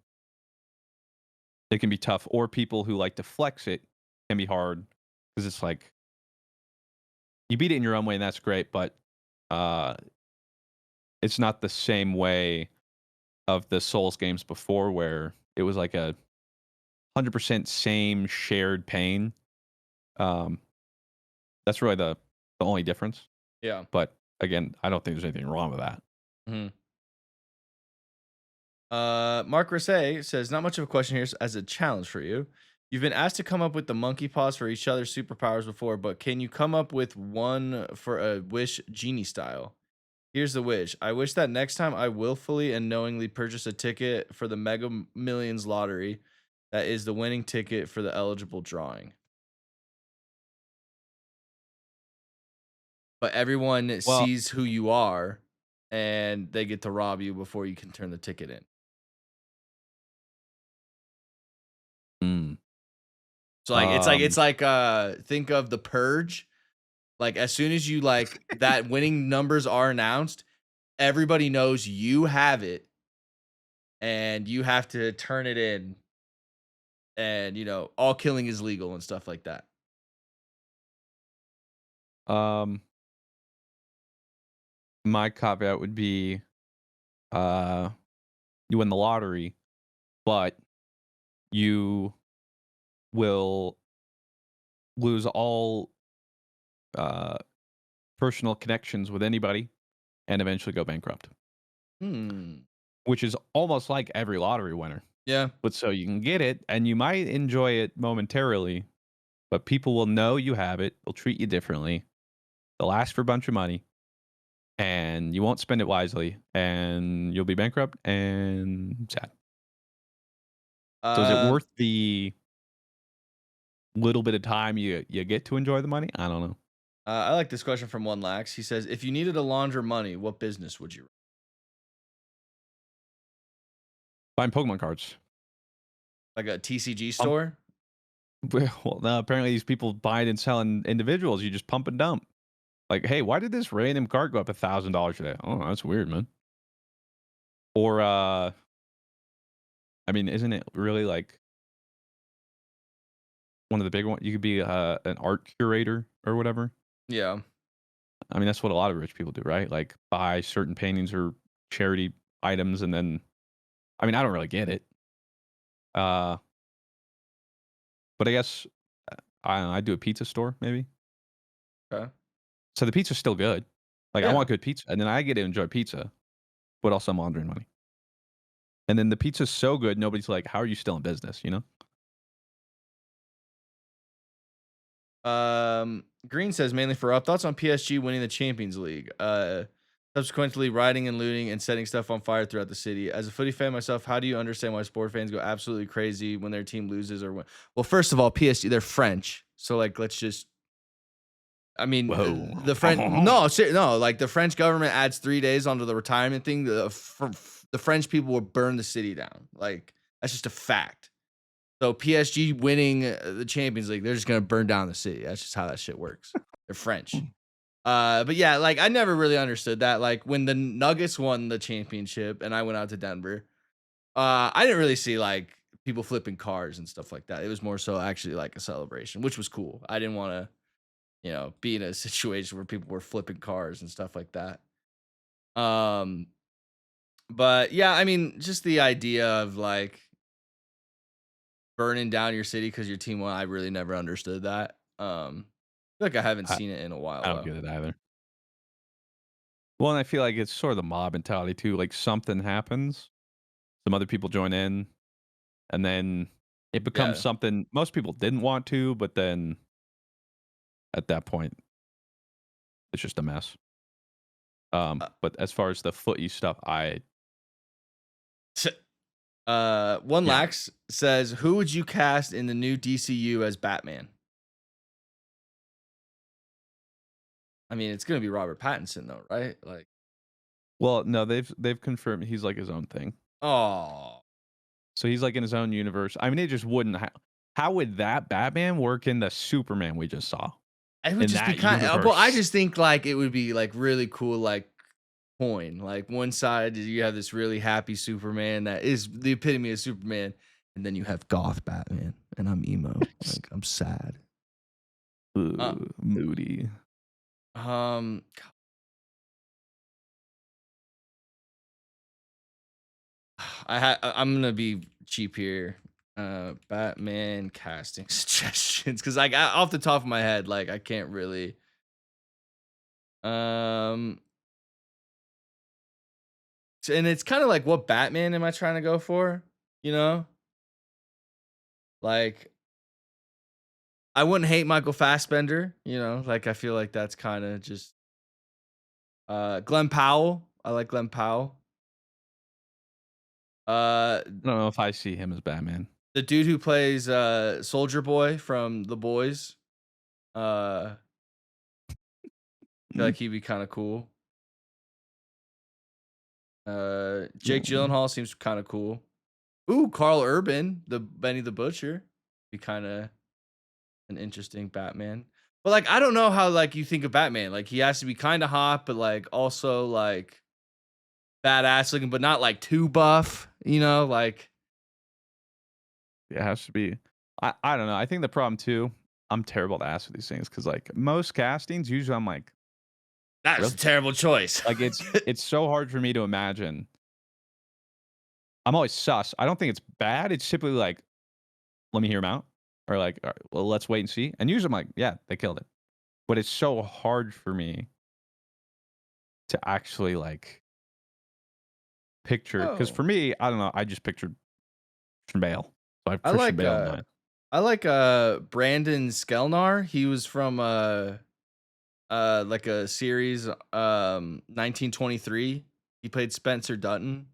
it can be tough, or people who like to flex it can be hard because it's like you beat it in your own way and that's great, but uh, it's not the same way of the Souls games before where it was like a 100% same shared pain. Um, that's really the only difference. Yeah. But again, I don't think there's anything wrong with that. Mhm. Mark Rosset says, not much of a question here as a challenge for you. You've been asked to come up with the monkey paws for each other's superpowers before, but can you come up with one for a wish genie style? Here's the wish. I wish that next time I willfully and knowingly purchase a ticket for the Mega Millions lottery, that is the winning ticket for the eligible drawing. But everyone Well, sees who you are and they get to rob you before you can turn the ticket in. mm, So like it's like um, it's like think of the purge. Like as soon as you like that winning numbers are announced, everybody knows you have it and you have to turn it in and all killing is legal and stuff like that. um, my caveat would be, uh, you win the lottery, but you will lose all uh, personal connections with anybody and eventually go bankrupt, Hmm. which is almost like every lottery winner. Yeah. But so you can get it and you might enjoy it momentarily, but people will know you have it. They'll treat you differently. They'll ask for a bunch of money and you won't spend it wisely and you'll be bankrupt and sad. So is it Um worth the little bit of time you get to enjoy the money? I don't know. I like this question from One Lax. He says, if you needed to launder money, what business would you run? Buying Pokemon cards. Like a TCG Pump store? well, no, apparently these people buying and selling individuals, you just pump and dump. Like, "Hey, why did this random card go up $1,000 today?" "Oh, that's weird, man." Or, I mean, isn't it really, like, one of the big ones? You could be, an art curator or whatever. Yeah. I mean, that's what a lot of rich people do, right? Like, buy certain paintings or charity items and then I mean, I don't really get it. Uh, but I guess, I don't know, I'd do a pizza store maybe. Okay. So the pizza's still good. Like, I Yeah. want good pizza, and then I get to enjoy pizza, but also I'm laundering money. And then the pizza's so good, nobody's like, "How are you still in business?" You know? Green says mainly for up thoughts on PSG winning the Champions League. subsequently rioting and looting and setting stuff on fire throughout the city. As a footy fan myself, how do you understand why sport fans go absolutely crazy when their team loses or win? Well, first of all, PSG, they're French. So like let's just I mean, Whoa. the French no, like the French government adds 3 days onto the retirement thing. The French people will burn the city down. Like that's just a fact. So PSG winning the Champions League, they're just gonna burn down the city. That's just how that shit works. They're French. But yeah, like I never really understood that. Like when the Nuggets won the championship and I went out to Denver, I didn't really see like people flipping cars and stuff like that. It was more so actually like a celebration, which was cool. I didn't want to, be in a situation where people were flipping cars and stuff like that. Um, but yeah, I mean, just the idea of like burning down your city because your team won, I really never understood that. I feel like I haven't I, seen it in a while I don't though. get it either. Well, and I feel like it's sort of the mob mentality too. Like something happens, some other people join in, and then it becomes Yeah. something most people didn't want to, but then at that point, it's just a mess. Uh, But as far as the footy stuff, One yeah. Lax says, "Who would you cast in the new DCU as Batman?" I mean, it's gonna be Robert Pattinson, though, right? Like, Well, no, they've confirmed he's like his own thing. oh, So he's like in his own universe. I mean, it just wouldn't. How would that Batman work in the Superman we just saw it would in just be that kind. Well, I universe? just think like it would be like really cool, like coin. Like one side you have this really happy Superman that is the epitome of Superman, and then you have goth Batman, and I'm emo, like I'm sad. Uh, Moody. um, I'm gonna be cheap here. Batman casting suggestions because like off the top of my head, like I can't really. Um, and it's kind of like what Batman am I trying to go for? You know, like I wouldn't hate Michael Fassbender. Like I feel like that's kind of just Glenn Powell. I like Glenn Powell. I don't know if I see him as Batman. The dude who plays Soldier Boy from The Boys. I feel like he'd be kind of cool. Jake Mm. Gyllenhaal seems kind of cool. Ooh, Carl Urban, the Benny the Butcher, be kind of an interesting Batman. But like, I don't know how like you think of Batman. Like, he has to be kind of hot, but like also like badass looking, but not like too buff. Like It has to be. I don't know. I think the problem too. I'm terrible to ask for these things because like most castings, usually I'm like, that's a really? terrible choice. Like it's so hard for me to imagine. I'm always sus. I don't think it's bad. It's simply like, let me hear him out, or like, all right, well, let's wait and see. And usually I'm like, yeah, they killed it. But it's so hard for me to actually like picture because Oh, for me, I don't know. I just pictured Christian Bale, so I have I Christian like Bale in mind. Brandon Skelnar. He was from like a series 1923. He played Spencer Dutton.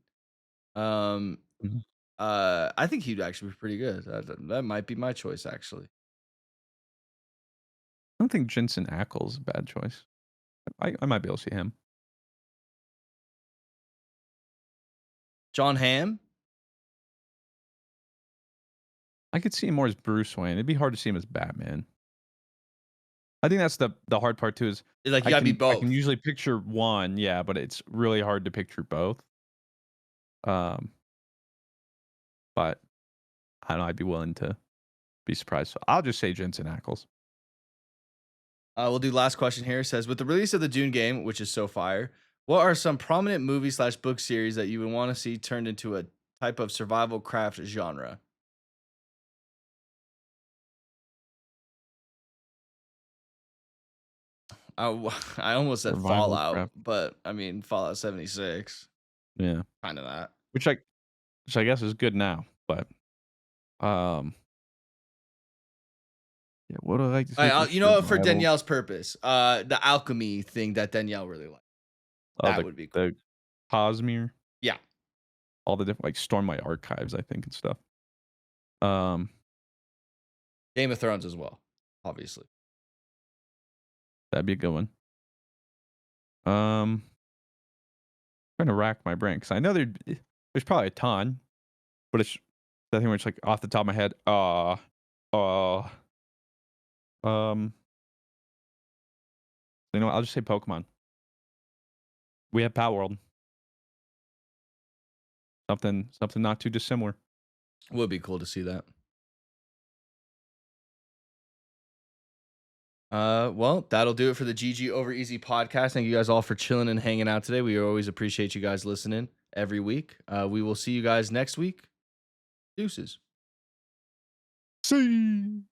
Um Mhm. I think he'd actually be pretty good. That might be my choice actually. I don't think Jensen Ackles is a bad choice. I might be able to see him. John Hamm? I could see him more as Bruce Wayne. It'd be hard to see him as Batman. I think that's the hard part too. Is Like you I gotta be can both. usually picture one, yeah, but it's really hard to picture both. Um, but I don't know. I'd be willing to be surprised. So I'll just say Jensen Ackles. We'll do last question here. It says, with the release of the Dune game, which is so fire, what are some prominent movie/book series that you would want to see turned into a type of survival craft genre? I almost said Survival Fallout, craft. but I mean Fallout 76, Yeah, kind of that. which I guess is good now. But um, yeah, what do I like to All see right, for you know what, for survival? Danielle's purpose, the alchemy thing that Danielle really likes. Oh, That would be cool. the Cosmere, Yeah. all the different like Storm My Archives, I think, and stuff. Um, Game of Thrones as well, obviously. that'd be a good one. Trying to rack my brain because I know there's probably a ton, but it's that thing where it's like off the top of my head. Um, you know what? I'll just say Pokemon. We have Power World. Something not too dissimilar. Would be cool to see that. Well, that'll do it for the GG Over Easy podcast. Thank you guys all for chilling and hanging out today. We always appreciate you guys listening every week. We will see you guys next week. Deuces. See.